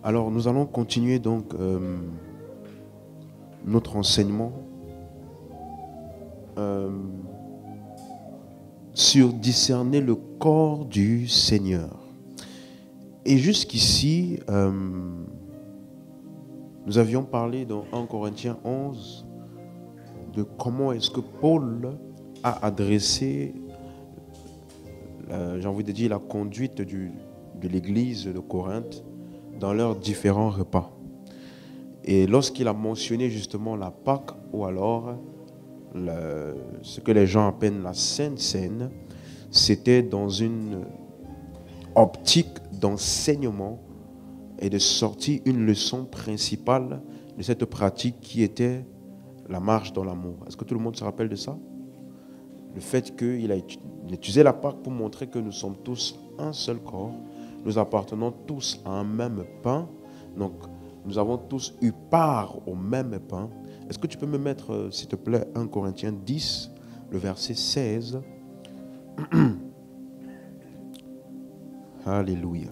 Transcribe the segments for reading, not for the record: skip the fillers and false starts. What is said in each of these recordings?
Alors, nous allons continuer donc notre enseignement sur discerner le corps du Seigneur. Et jusqu'ici, nous avions parlé dans 1 Corinthiens 11 de comment est-ce que Paul a adressé, j'ai envie de dire, la conduite de l'église de Corinthe dans leurs différents repas. Et lorsqu'il a mentionné justement la Pâque, ou alors ce que les gens appellent la Sainte Seine, c'était dans une optique d'enseignement et de sortir une leçon principale de cette pratique qui était la marche dans l'amour. Est-ce que tout le monde se rappelle de ça? Le fait qu'il a utilisé la Pâque pour montrer que nous sommes tous un seul corps, nous appartenons tous à un même pain, donc nous avons tous eu part au même pain. Est-ce que tu peux me mettre, s'il te plaît, 1 Corinthiens 10, le verset 16. Alléluia.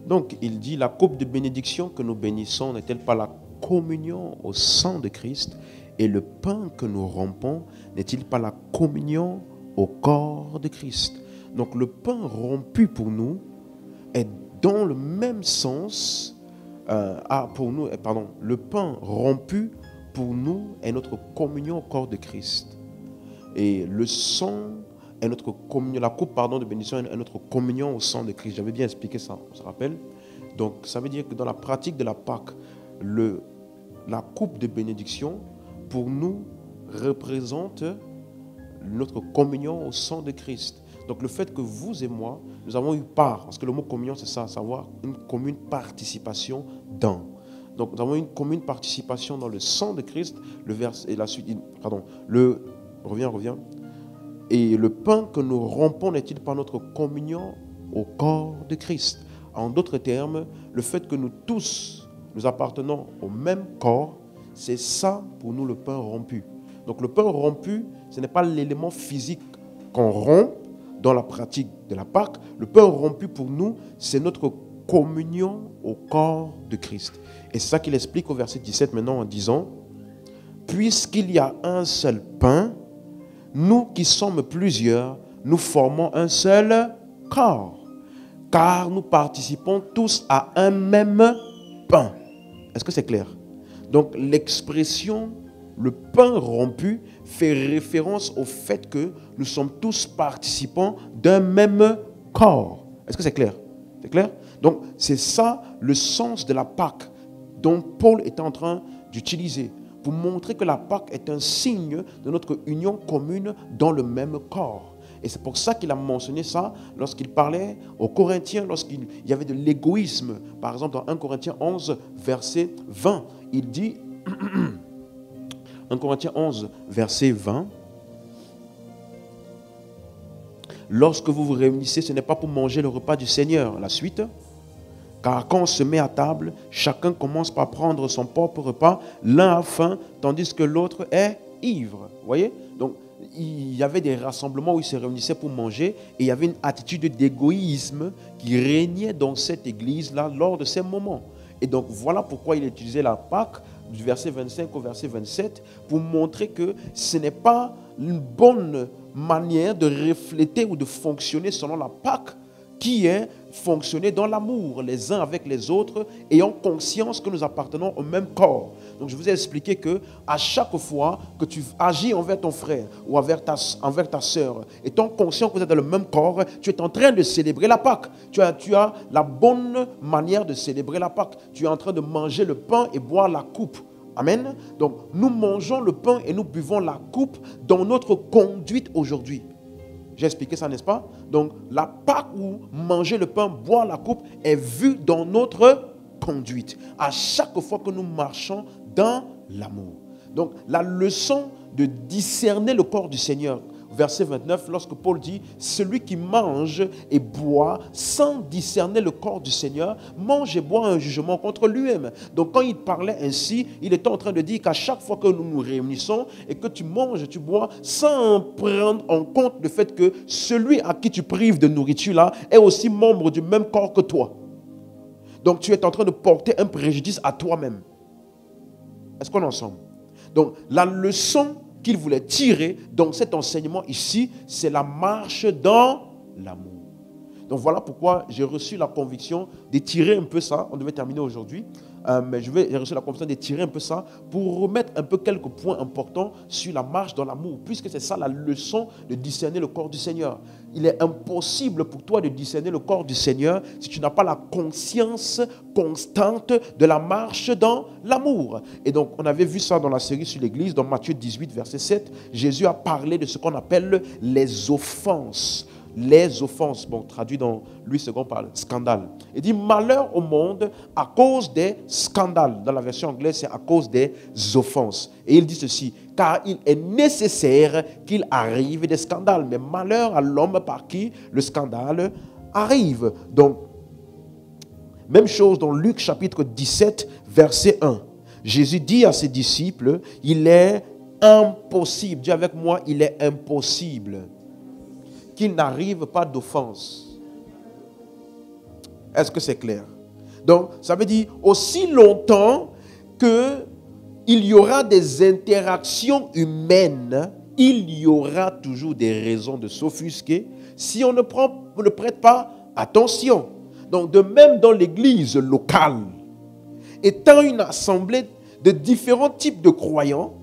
Donc, il dit, la coupe de bénédiction que nous bénissons n'est-elle pas la communion au sang de Christ? Et le pain que nous rompons n'est-il pas la communion au corps de Christ? Donc, le pain rompu pour nous est dans le même sens, le pain rompu pour nous est notre communion au corps de Christ. Et le sang est notre communion, la coupe de bénédiction est notre communion au sang de Christ. J'avais bien expliqué ça, on se rappelle. Donc ça veut dire que dans la pratique de la Pâque, la coupe de bénédiction pour nous représente notre communion au sang de Christ. Donc le fait que vous et moi, nous avons eu part, parce que le mot communion c'est ça, savoir une commune participation dans. Donc nous avons une commune participation dans le sang de Christ, le verset et la suite, reviens. Et le pain que nous rompons n'est-il pas notre communion au corps de Christ? En d'autres termes, le fait que nous tous, nous appartenons au même corps, c'est ça pour nous le pain rompu. Donc le pain rompu, ce n'est pas l'élément physique qu'on rompt dans la pratique de la Pâque. Le pain rompu pour nous, c'est notre communion au corps de Christ. Et c'est ça qu'il explique au verset 17 maintenant en disant, puisqu'il y a un seul pain, nous qui sommes plusieurs, nous formons un seul corps, car nous participons tous à un même pain. Est-ce que c'est clair? Donc l'expression le pain rompu fait référence au fait que nous sommes tous participants d'un même corps. Est-ce que c'est clair? C'est clair? Donc c'est ça le sens de la Pâque dont Paul est en train d'utiliser pour montrer que la Pâque est un signe de notre union commune dans le même corps. Et c'est pour ça qu'il a mentionné ça lorsqu'il parlait aux Corinthiens, lorsqu'il y avait de l'égoïsme. Par exemple, dans 1 Corinthiens 11, verset 20, il dit, 1 Corinthiens 11, verset 20, lorsque vous vous réunissez, ce n'est pas pour manger le repas du Seigneur. La suite, car quand on se met à table, chacun commence par prendre son propre repas, l'un a faim, tandis que l'autre est ivre. Vous voyez? Donc, il y avait des rassemblements où ils se réunissaient pour manger et il y avait une attitude d'égoïsme qui régnait dans cette église-là lors de ces moments. Et donc, voilà pourquoi il utilisait la Pâque du verset 25 au verset 27 pour montrer que ce n'est pas une bonne manière de refléter ou de fonctionner selon la Pâque qui est fonctionner dans l'amour les uns avec les autres, ayant conscience que nous appartenons au même corps. Donc je vous ai expliqué que à chaque fois que tu agis envers ton frère ou envers ta sœur, étant conscient que vous êtes dans le même corps, tu es en train de célébrer la Pâque. Tu as la bonne manière de célébrer la Pâque. Tu es en train de manger le pain et boire la coupe. Amen. Donc nous mangeons le pain et nous buvons la coupe dans notre conduite aujourd'hui. J'ai expliqué ça, n'est-ce pas? Donc, la Pâque ou manger le pain, boire la coupe est vue dans notre conduite. À chaque fois que nous marchons dans l'amour. Donc, la leçon de discerner le corps du Seigneur, verset 29, lorsque Paul dit, celui qui mange et boit sans discerner le corps du Seigneur, mange et boit un jugement contre lui-même. Donc quand il parlait ainsi, il était en train de dire qu'à chaque fois que nous nous réunissons et que tu manges et tu bois, sans prendre en compte le fait que celui à qui tu prives de nourriture là est aussi membre du même corps que toi. Donc tu es en train de porter un préjudice à toi-même. Est-ce qu'on est ensemble? Donc la leçon qu'il voulait tirer dans cet enseignement ici, c'est la marche dans l'amour. Donc voilà pourquoi j'ai reçu la conviction d'étirer un peu ça. On devait terminer aujourd'hui, mais j'ai reçu la conviction d'étirer un peu ça pour remettre un peu quelques points importants sur la marche dans l'amour, puisque c'est ça la leçon de discerner le corps du Seigneur. Il est impossible pour toi de discerner le corps du Seigneur si tu n'as pas la conscience constante de la marche dans l'amour. Et donc on avait vu ça dans la série sur l'Église, dans Matthieu 18, verset 7. Jésus a parlé de ce qu'on appelle les offenses. Les offenses, bon, traduit dans Louis II par scandale. Il dit malheur au monde à cause des scandales. Dans la version anglaise, c'est à cause des offenses. Et il dit ceci, car il est nécessaire qu'il arrive des scandales. Mais malheur à l'homme par qui le scandale arrive. Donc, même chose dans Luc chapitre 17, verset 1. Jésus dit à ses disciples, il est impossible, dis avec moi, il est impossible qu'il n'arrive pas d'offense. Est-ce que c'est clair? Donc, ça veut dire aussi longtemps qu'il y aura des interactions humaines, il y aura toujours des raisons de s'offusquer si on ne prête pas attention. Donc, de même dans l'église locale, étant une assemblée de différents types de croyants,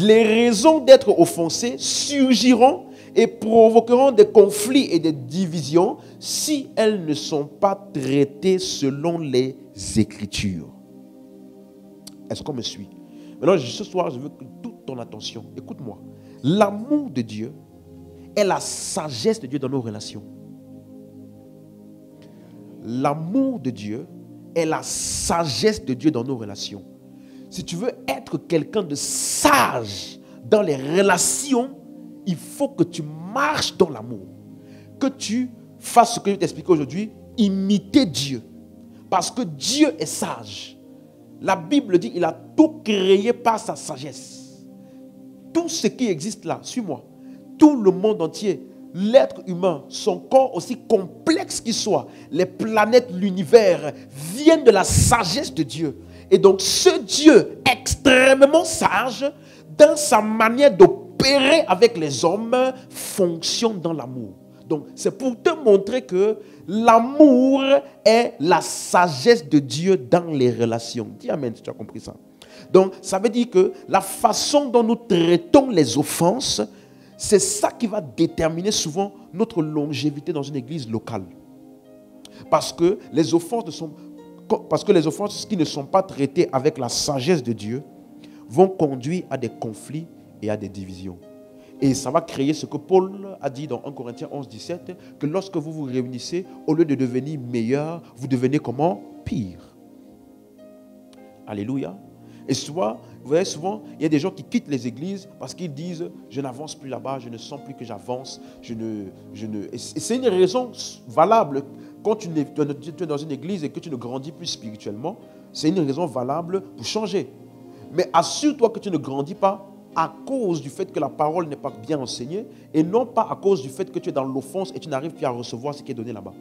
les raisons d'être offensés surgiront et provoqueront des conflits et des divisions si elles ne sont pas traitées selon les Écritures. Est-ce qu'on me suit? Maintenant, ce soir, je veux que toute ton attention, écoute-moi. L'amour de Dieu est la sagesse de Dieu dans nos relations. L'amour de Dieu est la sagesse de Dieu dans nos relations. Si tu veux être quelqu'un de sage dans les relations, il faut que tu marches dans l'amour. Que tu fasses ce que je vais t'expliquer aujourd'hui, imiter Dieu. Parce que Dieu est sage. La Bible dit qu'il a tout créé par sa sagesse. Tout ce qui existe là, suis-moi, tout le monde entier, l'être humain, son corps aussi complexe qu'il soit, les planètes, l'univers, viennent de la sagesse de Dieu. Et donc ce Dieu extrêmement sage, dans sa manière d'opérer avec les hommes, fonctionne dans l'amour. Donc c'est pour te montrer que l'amour est la sagesse de Dieu dans les relations. Dis amen si tu as compris ça. Donc ça veut dire que la façon dont nous traitons les offenses, c'est ça qui va déterminer souvent notre longévité dans une église locale. Parce que les offenses qui ne sont pas traitées avec la sagesse de Dieu vont conduire à des conflits et à des divisions. Et ça va créer ce que Paul a dit dans 1 Corinthiens 11, 17, que lorsque vous vous réunissez, au lieu de devenir meilleur, vous devenez comment? Pire. Alléluia. Et souvent, vous voyez souvent, il y a des gens qui quittent les églises parce qu'ils disent « je n'avance plus là-bas, je ne sens plus que j'avance. » Et c'est une raison valable. Quand tu es dans une église et que tu ne grandis plus spirituellement, c'est une raison valable pour changer. Mais assure-toi que tu ne grandis pas à cause du fait que la parole n'est pas bien enseignée et non pas à cause du fait que tu es dans l'offense et tu n'arrives plus à recevoir ce qui est donné là-bas.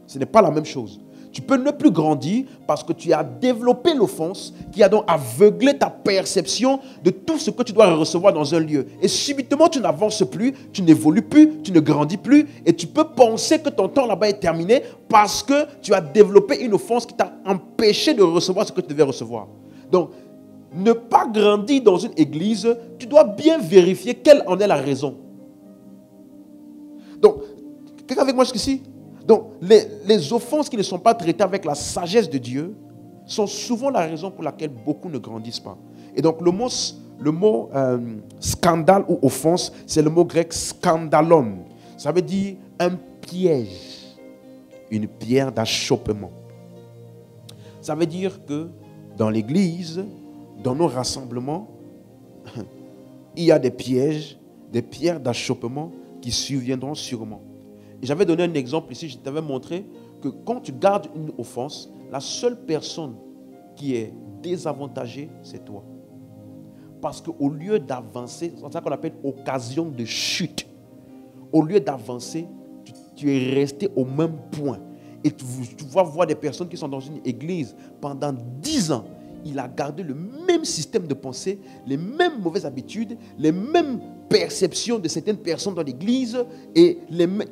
Ce n'est pas la même chose. Tu peux ne plus grandir parce que tu as développé l'offense qui a donc aveuglé ta perception de tout ce que tu dois recevoir dans un lieu. Et subitement, tu n'avances plus, tu n'évolues plus, tu ne grandis plus et tu peux penser que ton temps là-bas est terminé parce que tu as développé une offense qui t'a empêché de recevoir ce que tu devais recevoir. Donc, ne pas grandir dans une église, tu dois bien vérifier quelle en est la raison. Donc, quelqu'un avec moi jusqu'ici? Donc, les offenses qui ne sont pas traitées avec la sagesse de Dieu sont souvent la raison pour laquelle beaucoup ne grandissent pas. Et donc, le mot scandale ou offense, c'est le mot grec scandalon. Ça veut dire un piège, une pierre d'achoppement. Ça veut dire que dans l'église, dans nos rassemblements, il y a des pièges des pierres d'achoppement qui surviendront sûrement. Et j'avais donné un exemple ici, je t'avais montré que quand tu gardes une offense, la seule personne qui est désavantagée, c'est toi. Parce qu'au lieu d'avancer, c'est ça qu'on appelle occasion de chute. Au lieu d'avancer, tu es resté au même point. Et tu vas voir des personnes qui sont dans une église pendant 10 ans. Il a gardé le même système de pensée, les mêmes mauvaises habitudes, les mêmes perceptions de certaines personnes dans l'église et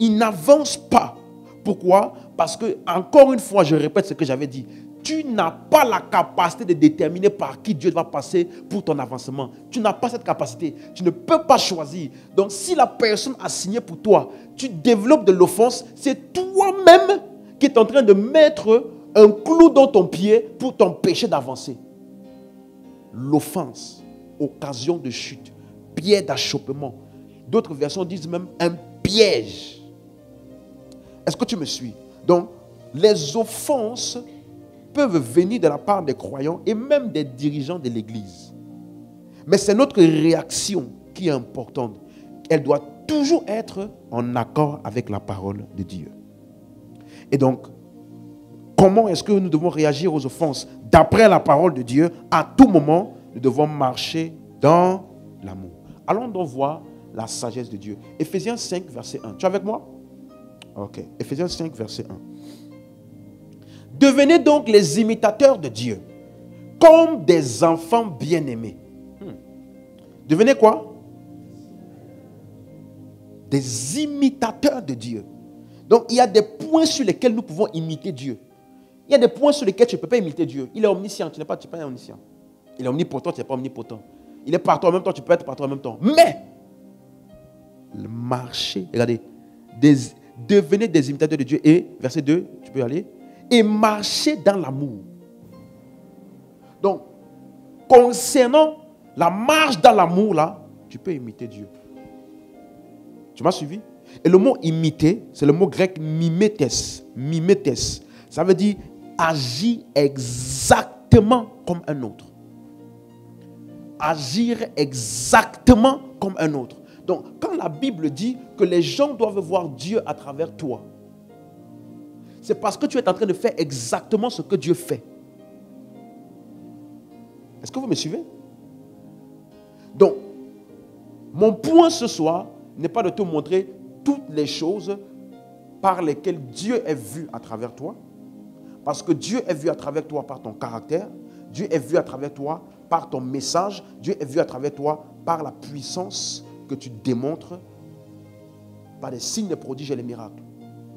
il n'avance pas. Pourquoi? Parce que, encore une fois, je répète ce que j'avais dit. Tu n'as pas la capacité de déterminer par qui Dieu va passer pour ton avancement. Tu n'as pas cette capacité. Tu ne peux pas choisir. Donc, si la personne a signé pour toi, tu développes de l'offense, c'est toi-même qui es en train de mettre un clou dans ton pied pour t'empêcher d'avancer. L'offense, occasion de chute, pierre d'achoppement. D'autres versions disent même un piège. Est-ce que tu me suis? Donc, les offenses peuvent venir de la part des croyants et même des dirigeants de l'Église. Mais c'est notre réaction qui est importante. Elle doit toujours être en accord avec la parole de Dieu. Et donc, comment est-ce que nous devons réagir aux offenses? D'après la parole de Dieu, à tout moment, nous devons marcher dans l'amour. Allons donc voir la sagesse de Dieu. Éphésiens 5, verset 1. Tu es avec moi? Ok. Éphésiens 5, verset 1. Devenez donc les imitateurs de Dieu, comme des enfants bien-aimés. Devenez quoi? Des imitateurs de Dieu. Donc, il y a des points sur lesquels nous pouvons imiter Dieu. Il y a des points sur lesquels tu ne peux pas imiter Dieu. Il est omniscient, tu n'es pas omniscient. Il est omnipotent, tu n'es pas omnipotent. Il est partout en même temps, tu peux être partout en même temps. Mais, le marché, regardez, devenez des imitateurs de Dieu. Et, verset 2, tu peux y aller. Et marcher dans l'amour. Donc, concernant la marche dans l'amour, là, tu peux imiter Dieu. Tu m'as suivi? Et le mot imiter, c'est le mot grec mimetes. Mimetes. Ça veut dire agir exactement comme un autre. Agir exactement comme un autre. Donc, quand la Bible dit que les gens doivent voir Dieu à travers toi, c'est parce que tu es en train de faire exactement ce que Dieu fait. Est-ce que vous me suivez? Donc, mon point ce soir n'est pas de te montrer toutes les choses par lesquelles Dieu est vu à travers toi. Parce que Dieu est vu à travers toi par ton caractère. Dieu est vu à travers toi par ton message. Dieu est vu à travers toi par la puissance que tu démontres par les signes, les prodiges et les miracles.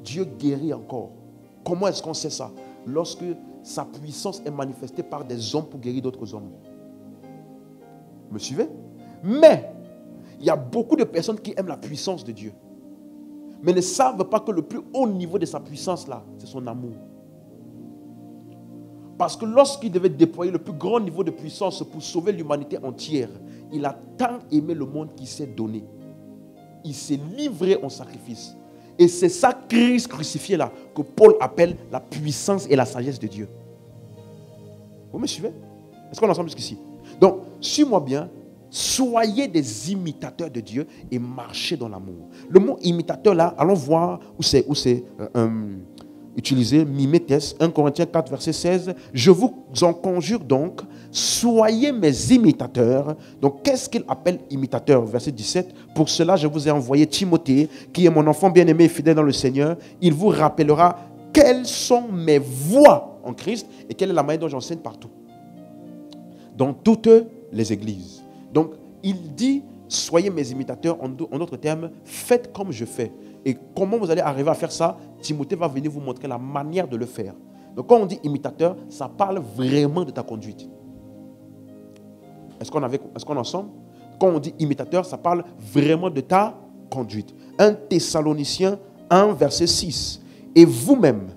Dieu guérit encore. Comment est-ce qu'on sait ça? Lorsque sa puissance est manifestée par des hommes pour guérir d'autres hommes. Vous me suivez? Mais, il y a beaucoup de personnes qui aiment la puissance de Dieu. Mais ne savent pas que le plus haut niveau de sa puissance là, c'est son amour. Parce que lorsqu'il devait déployer le plus grand niveau de puissance pour sauver l'humanité entière, il a tant aimé le monde qu'il s'est donné. Il s'est livré en sacrifice. Et c'est ça, Christ crucifié là, que Paul appelle la puissance et la sagesse de Dieu. Vous me suivez? Est-ce qu'on est ensemble jusqu'ici? Donc, suis-moi bien, soyez des imitateurs de Dieu et marchez dans l'amour. Le mot imitateur là, allons voir où c'est utilisé, mimetes, 1 Corinthiens 4, verset 16. Je vous en conjure donc, soyez mes imitateurs. Donc, qu'est-ce qu'il appelle imitateur? Verset 17. Pour cela, je vous ai envoyé Timothée, qui est mon enfant bien-aimé et fidèle dans le Seigneur. Il vous rappellera quelles sont mes voies en Christ et quelle est la manière dont j'enseigne partout. Dans toutes les églises. Donc, il dit, soyez mes imitateurs. En d'autres termes, faites comme je fais. Et comment vous allez arriver à faire ça? Timothée va venir vous montrer la manière de le faire. Donc quand on dit imitateur, ça parle vraiment de ta conduite. Est-ce qu'on est ensemble? Quand on dit imitateur, ça parle vraiment de ta conduite. 1 Thessaloniciens 1, verset 6. Et vous-même,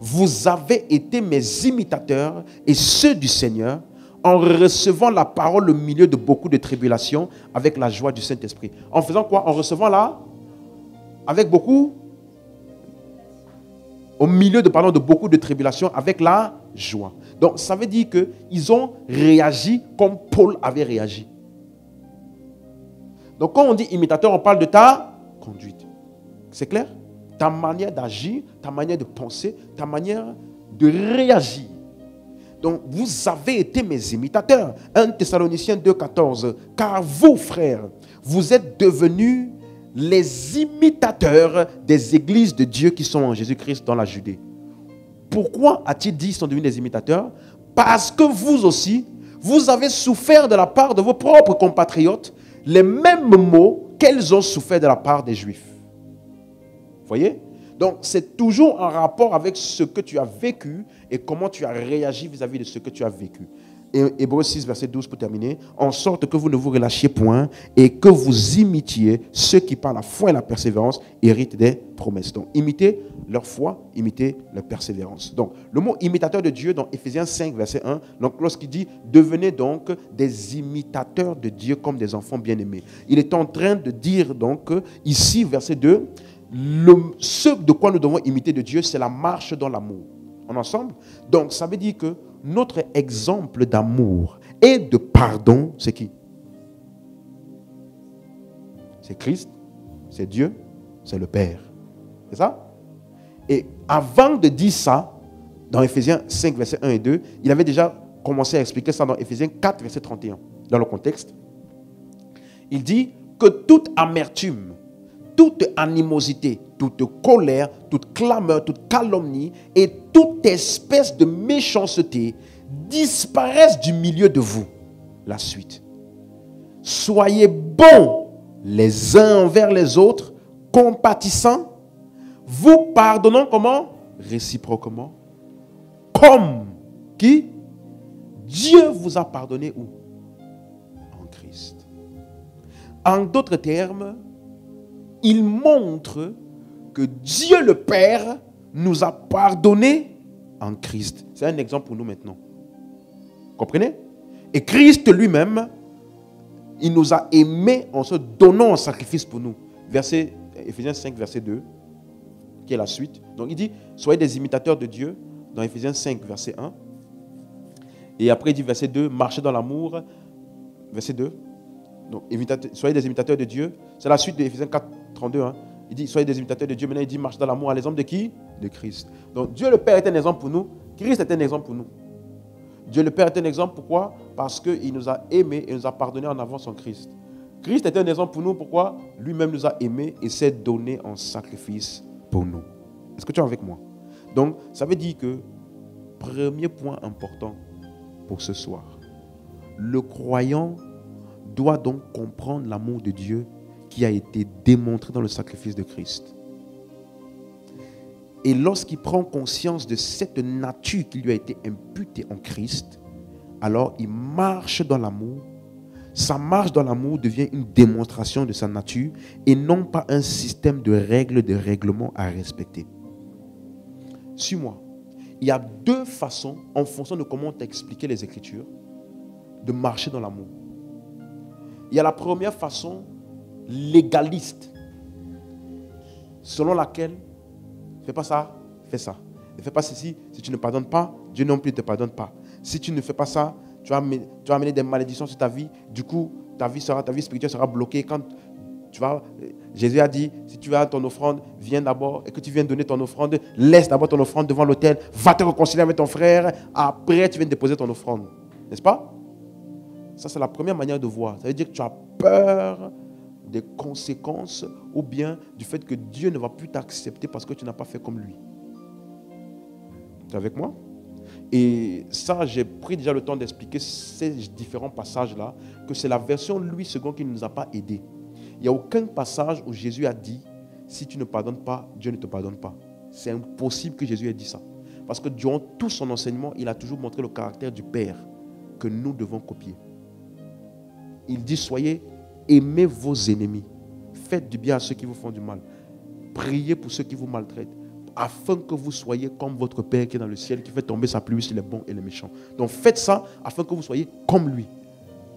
vous avez été mes imitateurs et ceux du Seigneur, en recevant la parole au milieu de beaucoup de tribulations avec la joie du Saint-Esprit. En faisant quoi? En recevant avec beaucoup, au milieu de beaucoup de tribulations, avec la joie. Donc, ça veut dire qu'ils ont réagi comme Paul avait réagi. Donc quand on dit imitateur, on parle de ta conduite. C'est clair? Ta manière d'agir, ta manière de penser, ta manière de réagir. Donc vous avez été mes imitateurs. 1 Thessaloniciens 2,14. Car vous, frères, vous êtes devenus les imitateurs des églises de Dieu qui sont en Jésus-Christ dans la Judée. Pourquoi a-t-il dit qu'ils sont devenus des imitateurs? Parce que vous aussi, vous avez souffert de la part de vos propres compatriotes les mêmes maux qu'elles ont souffert de la part des Juifs. Vous voyez? Donc, c'est toujours en rapport avec ce que tu as vécu et comment tu as réagi vis-à-vis de ce que tu as vécu. Et Hébreux 6, verset 12 pour terminer. En sorte que vous ne vous relâchiez point et que vous imitiez ceux qui, par la foi et la persévérance, héritent des promesses. Donc, imitez leur foi, imitez leur persévérance. Donc, le mot imitateur de Dieu dans Éphésiens 5, verset 1, donc lorsqu'il dit « Devenez donc des imitateurs de Dieu comme des enfants bien-aimés ». Il est en train de dire donc, ici, verset 2, ce de quoi nous devons imiter de Dieu, c'est la marche dans l'amour. On est ensemble? Donc, ça veut dire que notre exemple d'amour et de pardon, c'est qui? C'est Christ, c'est Dieu, c'est le Père. C'est ça? Et avant de dire ça, dans Éphésiens 5, versets 1 et 2, il avait déjà commencé à expliquer ça dans Éphésiens 4, verset 31. Dans le contexte, il dit que toute amertume, toute animosité, toute colère, toute clameur, toute calomnie et toute espèce de méchanceté disparaissent du milieu de vous. La suite. Soyez bons les uns envers les autres, compatissants, vous pardonnant comment? Réciproquement. Comme qui? Dieu vous a pardonné où? En Christ. En d'autres termes, il montre que Dieu le Père nous a pardonné en Christ. C'est un exemple pour nous maintenant. Comprenez? Et Christ lui-même, il nous a aimés en se donnant en sacrifice pour nous. Verset, Éphésiens 5, verset 2, qui est la suite. Donc il dit, soyez des imitateurs de Dieu, dans Éphésiens 5, verset 1. Et après il dit, verset 2, marchez dans l'amour. Verset 2. Donc, soyez des imitateurs de Dieu. C'est la suite de Éphésiens 4, 32. Hein. Il dit, soyez des imitateurs de Dieu. Maintenant, il dit, marchez dans l'amour à l'exemple de qui? De Christ. Donc, Dieu le Père est un exemple pour nous. Christ est un exemple pour nous. Dieu le Père est un exemple, pourquoi? Parce qu'il nous a aimés et nous a pardonné en avance en Christ. Christ est un exemple pour nous, pourquoi? Lui-même nous a aimés et s'est donné en sacrifice pour nous. Est-ce que tu es avec moi? Donc, ça veut dire que, premier point important pour ce soir, le croyant doit donc comprendre l'amour de Dieu qui a été démontré dans le sacrifice de Christ. Et lorsqu'il prend conscience de cette nature qui lui a été imputée en Christ, alors il marche dans l'amour. Sa marche dans l'amour devient une démonstration de sa nature et non pas un système de règles, de règlements à respecter. Suis-moi. Il y a deux façons, en fonction de comment on t'a expliqué les Écritures, de marcher dans l'amour. Il y a la première façon, légaliste, selon laquelle, fais pas ça, fais ça. Ne fais pas ceci, si tu ne pardonnes pas, Dieu non plus ne te pardonne pas. Si tu ne fais pas ça, tu vas amener des malédictions sur ta vie. Du coup, ta vie spirituelle sera bloquée. Quand Jésus a dit, si tu as ton offrande, viens d'abord, et que tu viens donner ton offrande, laisse d'abord ton offrande devant l'autel, va te réconcilier avec ton frère, après tu viens déposer ton offrande. N'est-ce pas? Ça, c'est la première manière de voir. Ça veut dire que tu as peur des conséquences ou bien du fait que Dieu ne va plus t'accepter parce que tu n'as pas fait comme lui. Tu es avec moi? Et ça, j'ai pris déjà le temps d'expliquer ces différents passages-là, que c'est la version Louis II qui ne nous a pas aidés. Il n'y a aucun passage où Jésus a dit, si tu ne pardonnes pas, Dieu ne te pardonne pas. C'est impossible que Jésus ait dit ça. Parce que durant tout son enseignement, il a toujours montré le caractère du Père que nous devons copier. Il dit, aimez vos ennemis. Faites du bien à ceux qui vous font du mal. Priez pour ceux qui vous maltraitent. Afin que vous soyez comme votre Père qui est dans le ciel, qui fait tomber sa pluie sur les bons et les méchants. Donc faites ça afin que vous soyez comme lui.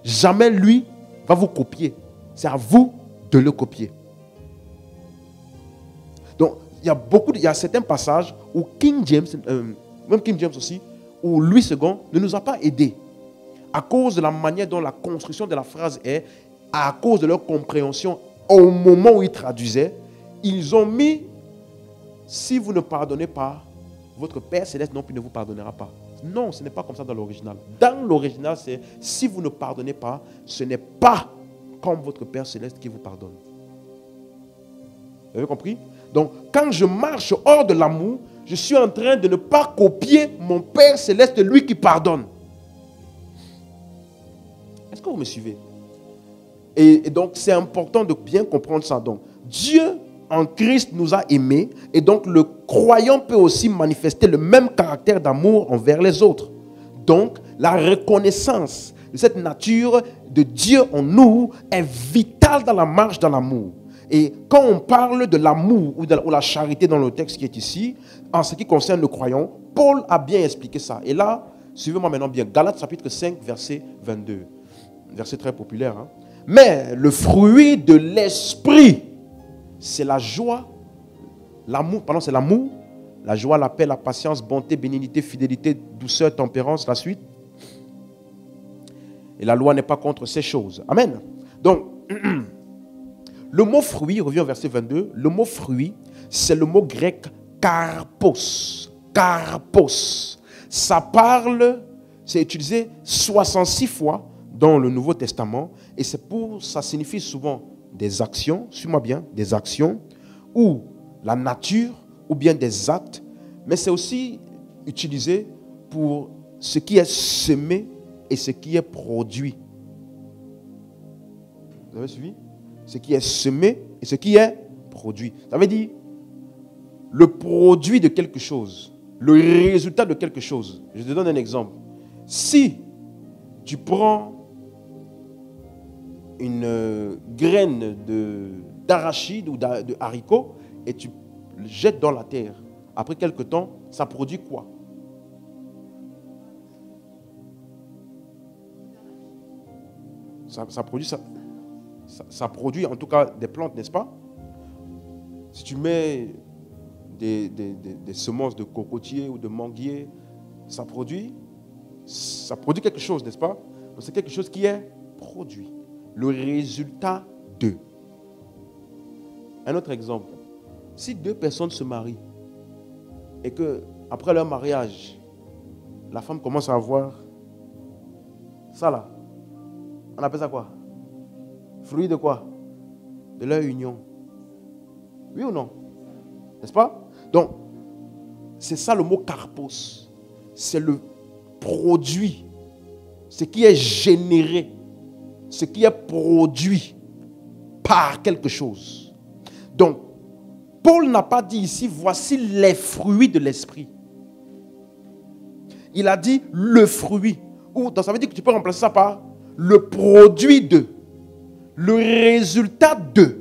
Jamais lui va vous copier. C'est à vous de le copier. Donc il y a certains passages où King James, même King James aussi, où Louis II ne nous a pas aidés. À cause de la manière dont la construction de la phrase est, à cause de leur compréhension, au moment où ils traduisaient, ils ont mis « Si vous ne pardonnez pas, votre Père Céleste non plus ne vous pardonnera pas ». Non, ce n'est pas comme ça dans l'original. Dans l'original, c'est « Si vous ne pardonnez pas, ce n'est pas comme votre Père Céleste qui vous pardonne ». Vous avez compris? Donc, quand je marche hors de l'amour, je suis en train de ne pas copier mon Père Céleste, lui qui pardonne. Est-ce que vous me suivez? Et donc, c'est important de bien comprendre ça. Donc, Dieu, en Christ, nous a aimés. Et donc, le croyant peut aussi manifester le même caractère d'amour envers les autres. Donc, la reconnaissance de cette nature de Dieu en nous est vitale dans la marche dans l'amour. Et quand on parle de l'amour ou de la charité dans le texte qui est ici, en ce qui concerne le croyant, Paul a bien expliqué ça. Et là, suivez-moi maintenant bien. Galates chapitre 5, verset 22. Verset très populaire. Hein? Mais le fruit de l'esprit, c'est la joie, l'amour, pardon, c'est l'amour, la joie, la paix, la patience, bonté, bénignité, fidélité, douceur, tempérance, la suite. Et la loi n'est pas contre ces choses. Amen. Donc, le mot fruit, revient au verset 22, le mot fruit, c'est le mot grec karpos. Karpos. Ça parle, c'est utilisé 66 fois dans le Nouveau Testament et ça signifie souvent des actions, suis-moi bien, des actions ou la nature ou bien des actes, mais c'est aussi utilisé pour ce qui est semé et ce qui est produit. Vous avez suivi? Ce qui est semé et ce qui est produit. Ça veut dire le produit de quelque chose, le résultat de quelque chose. Je te donne un exemple. Si tu prends une graine d'arachide ou de haricot et tu le jettes dans la terre, après quelque temps, ça produit quoi? Ça produit ça. Ça produit en tout cas des plantes, n'est-ce pas? Si tu mets des semences de cocotier ou de manguier, ça produit quelque chose, n'est-ce pas? Donc c'est quelque chose qui est produit. Le résultat de. Un autre exemple. Si deux personnes se marient et que après leur mariage, la femme commence à avoir ça là, on appelle ça quoi? Fruit de quoi? De leur union. Oui ou non? N'est-ce pas? Donc, c'est ça le mot karpos. C'est le produit. Ce qui est généré. Ce qui est produit par quelque chose. Donc, Paul n'a pas dit ici, voici les fruits de l'esprit. Il a dit le fruit. Ou, donc ça veut dire que tu peux remplacer ça par le produit de. Le résultat de.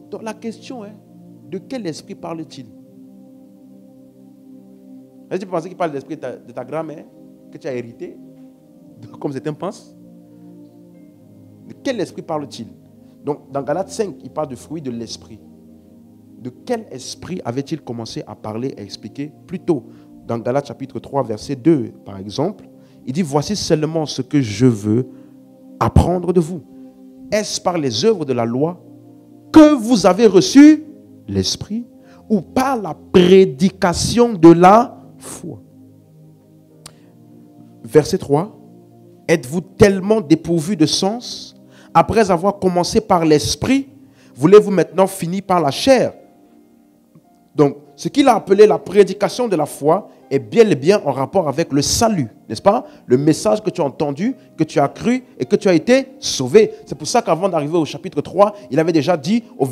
Donc la question est, de quel esprit parle-t-il? Est-ce que tu penses qu'il parle de l'esprit de ta grand-mère que tu as hérité, comme certains pensent? De quel esprit parle-t-il? Donc dans Galates 5, il parle du fruit de l'esprit. De quel esprit avait-il commencé à parler et expliquer plus tôt? Dans Galates chapitre 3, verset 2, par exemple, il dit, voici seulement ce que je veux apprendre de vous. Est-ce par les œuvres de la loi que vous avez reçu l'esprit ou par la prédication de la foi? Verset 3. Êtes-vous tellement dépourvu de sens? Après avoir commencé par l'esprit, voulez-vous maintenant finir par la chair? Donc, ce qu'il a appelé la prédication de la foi est bien et bien en rapport avec le salut, n'est-ce pas? Le message que tu as entendu, que tu as cru et que tu as été sauvé. C'est pour ça qu'avant d'arriver au chapitre 3, il avait déjà dit au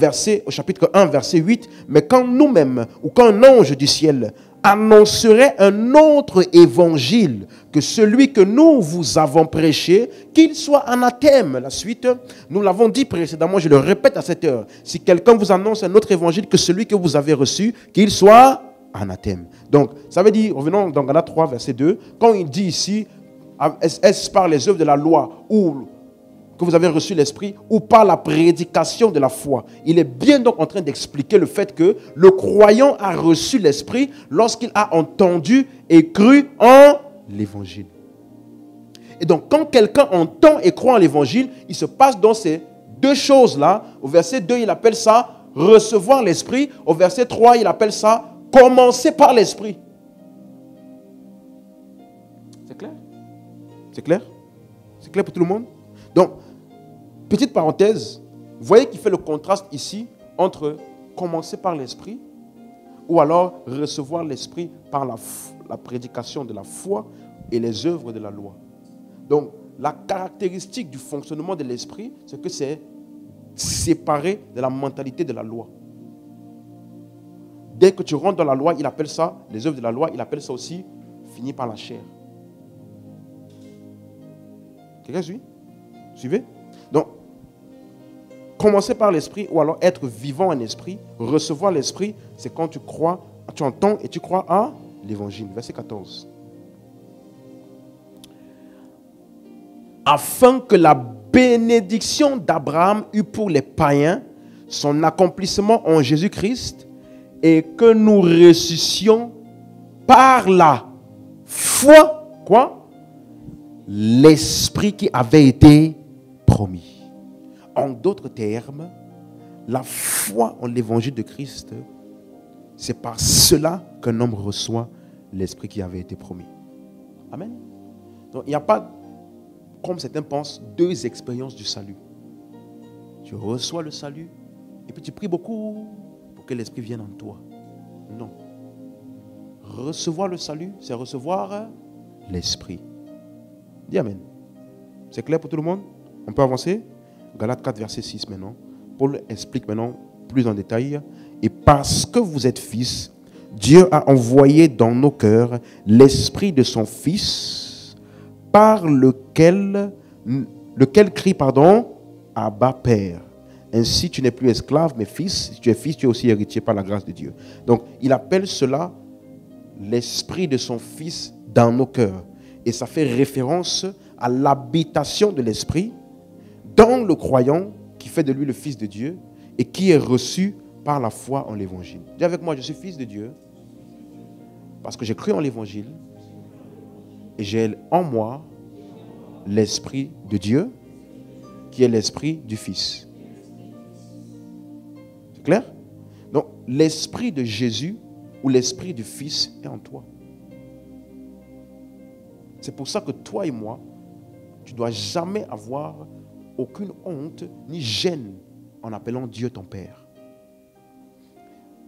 chapitre 1, verset 8, mais quand nous-mêmes ou quand un ange du ciel annoncerait un autre évangile que celui que nous vous avons prêché, qu'il soit anathème. La suite, nous l'avons dit précédemment, je le répète à cette heure. Si quelqu'un vous annonce un autre évangile que celui que vous avez reçu, qu'il soit anathème. Donc, ça veut dire, revenons dans Galates 3, verset 2, quand il dit ici, est-ce par les œuvres de la loi ou que vous avez reçu l'esprit ou par la prédication de la foi. Il est bien donc en train d'expliquer le fait que le croyant a reçu l'esprit lorsqu'il a entendu et cru en l'évangile. Et donc, quand quelqu'un entend et croit en l'évangile, il se passe dans ces deux choses-là. Au verset 2, il appelle ça recevoir l'esprit. Au verset 3, il appelle ça commencer par l'esprit. C'est clair? C'est clair? C'est clair pour tout le monde? Donc, petite parenthèse, vous voyez qu'il fait le contraste ici entre commencer par l'esprit ou alors recevoir l'esprit par la prédication de la foi et les œuvres de la loi. Donc, la caractéristique du fonctionnement de l'esprit, c'est que c'est séparé de la mentalité de la loi. Dès que tu rentres dans la loi, il appelle ça, les œuvres de la loi, il appelle ça aussi fini par la chair. Quelqu'un suit? Suivez? Donc, commencer par l'esprit ou alors être vivant en esprit, recevoir l'esprit, c'est quand tu crois, tu entends et tu crois à l'évangile. Verset 14. Afin que la bénédiction d'Abraham eût pour les païens son accomplissement en Jésus-Christ et que nous ressuscitions par la foi, quoi? L'esprit qui avait été promis. En d'autres termes, la foi en l'évangile de Christ, c'est par cela qu'un homme reçoit l'esprit qui avait été promis. Amen. Donc il n'y a pas, comme certains pensent, deux expériences du salut. Tu reçois le salut et puis tu pries beaucoup pour que l'esprit vienne en toi. Non. Recevoir le salut, c'est recevoir l'esprit. Dis Amen. C'est clair pour tout le monde? On peut avancer? Galates 4, verset 6 maintenant. Paul explique maintenant plus en détail. Et parce que vous êtes fils, Dieu a envoyé dans nos cœurs l'esprit de son Fils, par lequel crie, Abba Père. Ainsi, tu n'es plus esclave, mais fils. Si tu es fils, tu es aussi héritier par la grâce de Dieu. Donc, il appelle cela l'esprit de son Fils dans nos cœurs. Et ça fait référence à l'habitation de l'esprit dans le croyant qui fait de lui le Fils de Dieu et qui est reçu par la foi en l'évangile. Dis avec moi, je suis fils de Dieu parce que j'ai cru en l'évangile et j'ai en moi l'esprit de Dieu qui est l'esprit du Fils. C'est clair? Donc, l'esprit de Jésus ou l'esprit du Fils est en toi. C'est pour ça que toi et moi, tu ne dois jamais avoir aucune honte ni gêne en appelant Dieu ton Père.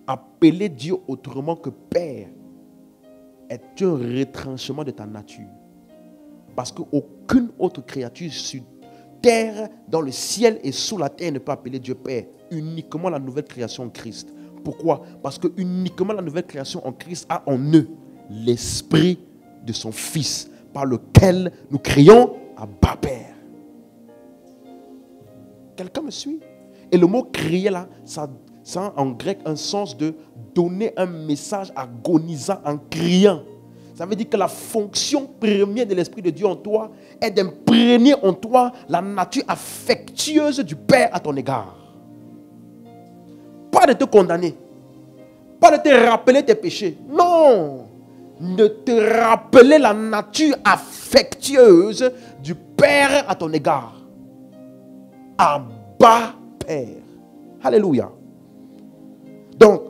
Appeler Dieu autrement que Père est un retranchement de ta nature. Parce qu'aucune autre créature sur terre, dans le ciel et sous la terre ne peut appeler Dieu Père. Uniquement la nouvelle création en Christ. Pourquoi? Parce que uniquement la nouvelle création en Christ a en eux l'esprit de son Fils, par lequel nous crions Abba Père. Quelqu'un me suit? Et le mot crier là, ça a en grec un sens de donner un message agonisant en criant. Ça veut dire que la fonction première de l'Esprit de Dieu en toi est d'imprégner en toi la nature affectueuse du Père à ton égard. Pas de te condamner, pas de te rappeler tes péchés. Non! De te rappeler la nature affectueuse du Père à ton égard. Abba Père. Alléluia. Donc,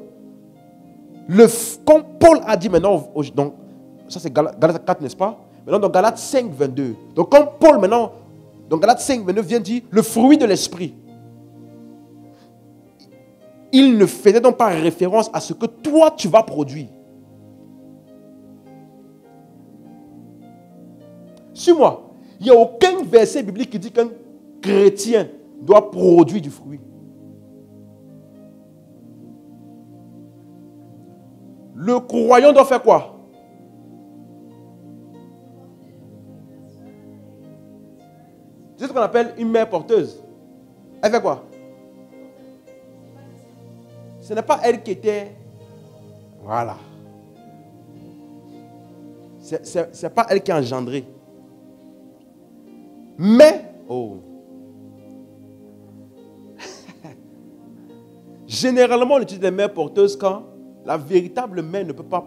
quand Paul a dit maintenant, donc, ça c'est Galates 4, n'est-ce pas? Maintenant, dans Galates 5, 22. Donc, quand Paul maintenant, dans Galates 5, 22, vient dire le fruit de l'esprit, il ne faisait donc pas référence à ce que toi tu vas produire. Suis-moi. Il n'y a aucun verset biblique qui dit qu'un chrétien doit produire du fruit. Le croyant doit faire quoi? C'est ce qu'on appelle une mère porteuse. Elle fait quoi? Ce n'est pas elle qui était... Voilà. Ce n'est pas elle qui a engendré. Mais... Oh. Généralement, on utilise les mères porteuses quand la véritable mère ne peut pas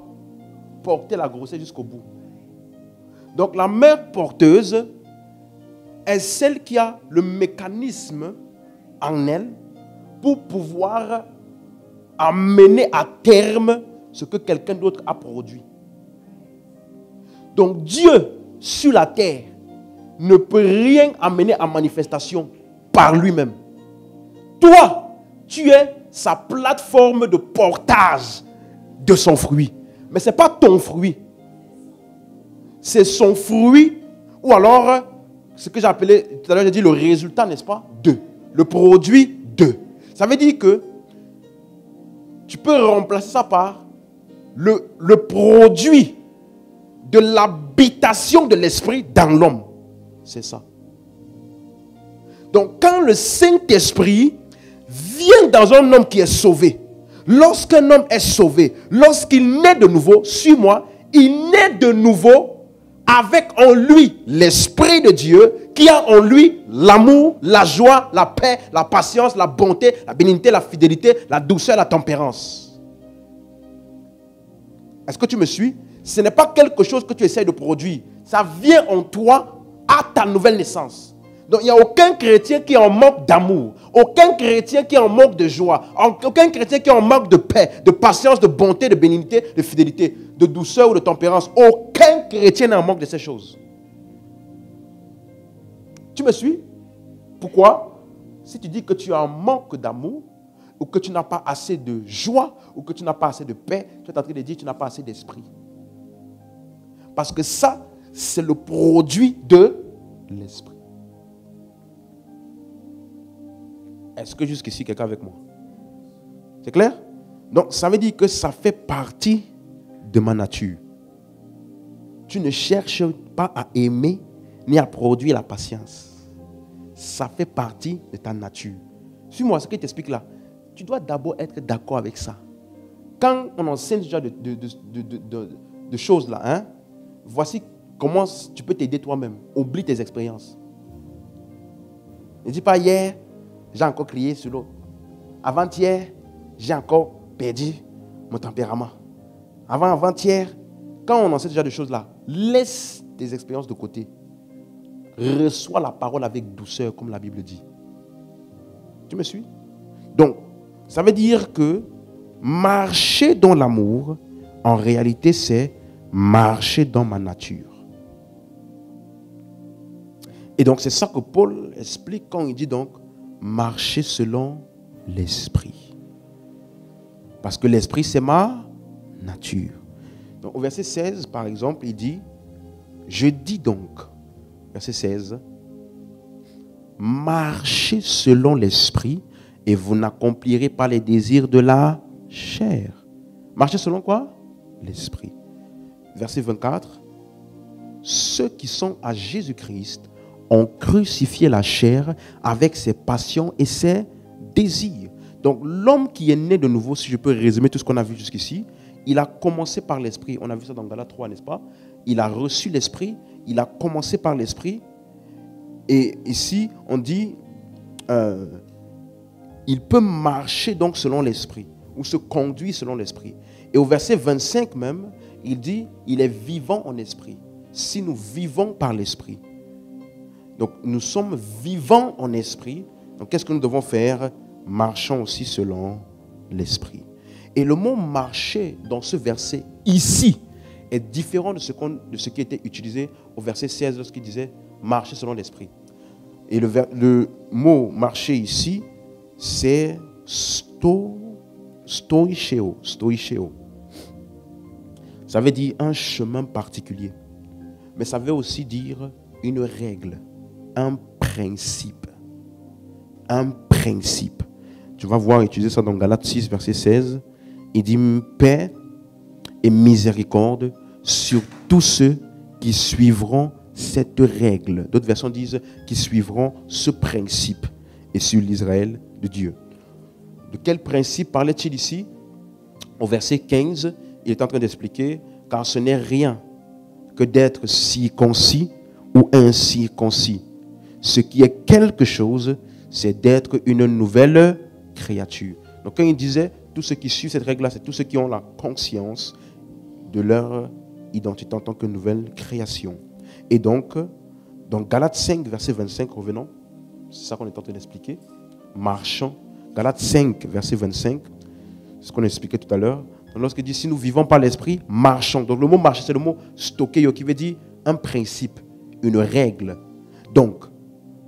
porter la grossesse jusqu'au bout. Donc la mère porteuse est celle qui a le mécanisme en elle pour pouvoir amener à terme ce que quelqu'un d'autre a produit. Donc Dieu sur la terre ne peut rien amener en manifestation par lui-même. Toi, tu es sa plateforme de portage de son fruit. Mais ce n'est pas ton fruit. C'est son fruit, ou alors ce que j'ai appelé, tout à l'heure j'ai dit le résultat, n'est-ce pas? Le produit de. Ça veut dire que tu peux remplacer ça par le produit de l'habitation de l'esprit dans l'homme. C'est ça. Donc quand le Saint-Esprit vient dans un homme qui est sauvé, lorsqu'un homme est sauvé, lorsqu'il naît de nouveau, suis-moi, il naît de nouveau avec en lui l'Esprit de Dieu qui a en lui l'amour, la joie, la paix, la patience, la bonté, la bénignité, la fidélité, la douceur, la tempérance. Est-ce que tu me suis? Ce n'est pas quelque chose que tu essaies de produire. Ça vient en toi à ta nouvelle naissance. Donc il n'y a aucun chrétien qui est en manque d'amour. Aucun chrétien qui est en manque de joie. Aucun chrétien qui est en manque de paix, de patience, de bonté, de bénignité, de fidélité, de douceur ou de tempérance. Aucun chrétien n'est en manque de ces choses. Tu me suis? Pourquoi? Si tu dis que tu as un manque d'amour, ou que tu n'as pas assez de joie, ou que tu n'as pas assez de paix, tu es en train de dire que tu n'as pas assez d'esprit. Parce que ça, c'est le produit de l'esprit. Est-ce que jusqu'ici, quelqu'un avec moi? C'est clair? Donc, ça veut dire que ça fait partie de ma nature. Tu ne cherches pas à aimer ni à produire la patience. Ça fait partie de ta nature. Suis-moi, ce que je t'explique là. Tu dois d'abord être d'accord avec ça. Quand on enseigne déjà de choses là, hein, voici comment tu peux t'aider toi-même. Oublie tes expériences. Ne dis pas hier, j'ai encore crié sur l'autre. Avant-hier, j'ai encore perdu mon tempérament. Avant-hier, quand on enseigne déjà des choses là, laisse tes expériences de côté. Reçois la parole avec douceur, comme la Bible dit. Tu me suis? Donc, ça veut dire que marcher dans l'amour, en réalité, c'est marcher dans ma nature. Et donc, c'est ça que Paul explique quand il dit donc, marcher selon l'esprit. Parce que l'esprit, c'est ma nature. Donc, au verset 16, par exemple, il dit, je dis donc, verset 16, marchez selon l'esprit et vous n'accomplirez pas les désirs de la chair. Marchez selon quoi? L'esprit. Verset 24, ceux qui sont à Jésus-Christ ont crucifié la chair avec ses passions et ses désirs. Donc l'homme qui est né de nouveau, si je peux résumer tout ce qu'on a vu jusqu'ici, il a commencé par l'esprit. On a vu ça dans Galates 3, n'est-ce pas? Il a reçu l'esprit, il a commencé par l'esprit. Et ici, on dit, il peut marcher donc selon l'esprit, ou se conduire selon l'esprit. Et au verset 25 même, il dit, il est vivant en esprit. Si nous vivons par l'esprit. Donc nous sommes vivants en esprit. Donc qu'est-ce que nous devons faire? Marchons aussi selon l'esprit. Et le mot marcher dans ce verset ici est différent de ce qui était utilisé au verset 16 lorsqu'il disait marcher selon l'esprit. Et le mot marcher ici, c'est stoicheo. Ça veut dire un chemin particulier. Mais ça veut aussi dire une règle, un principe. Un principe. Tu vas voir utiliser ça dans Galates 6, verset 16. Il dit paix et miséricorde sur tous ceux qui suivront cette règle. D'autres versions disent qui suivront ce principe et sur l'Israël de Dieu. De quel principe parlait-il ici? Au verset 15, il est en train d'expliquer car ce n'est rien que d'être circoncis ou incirconcis. Ce qui est quelque chose, c'est d'être une nouvelle créature. Donc quand il disait tous ceux qui suivent cette règle-là, c'est tous ceux qui ont la conscience de leur identité en tant que nouvelle création. Et donc, Donc Galates 5, verset 25, revenons. C'est ça qu'on est en train d'expliquer. Marchons. Galates 5, verset 25. C'est ce qu'on expliquait tout à l'heure. Lorsqu'il dit, si nous vivons par l'esprit, marchons. Donc le mot marcher, c'est le mot stokeio, qui veut dire un principe, une règle. Donc,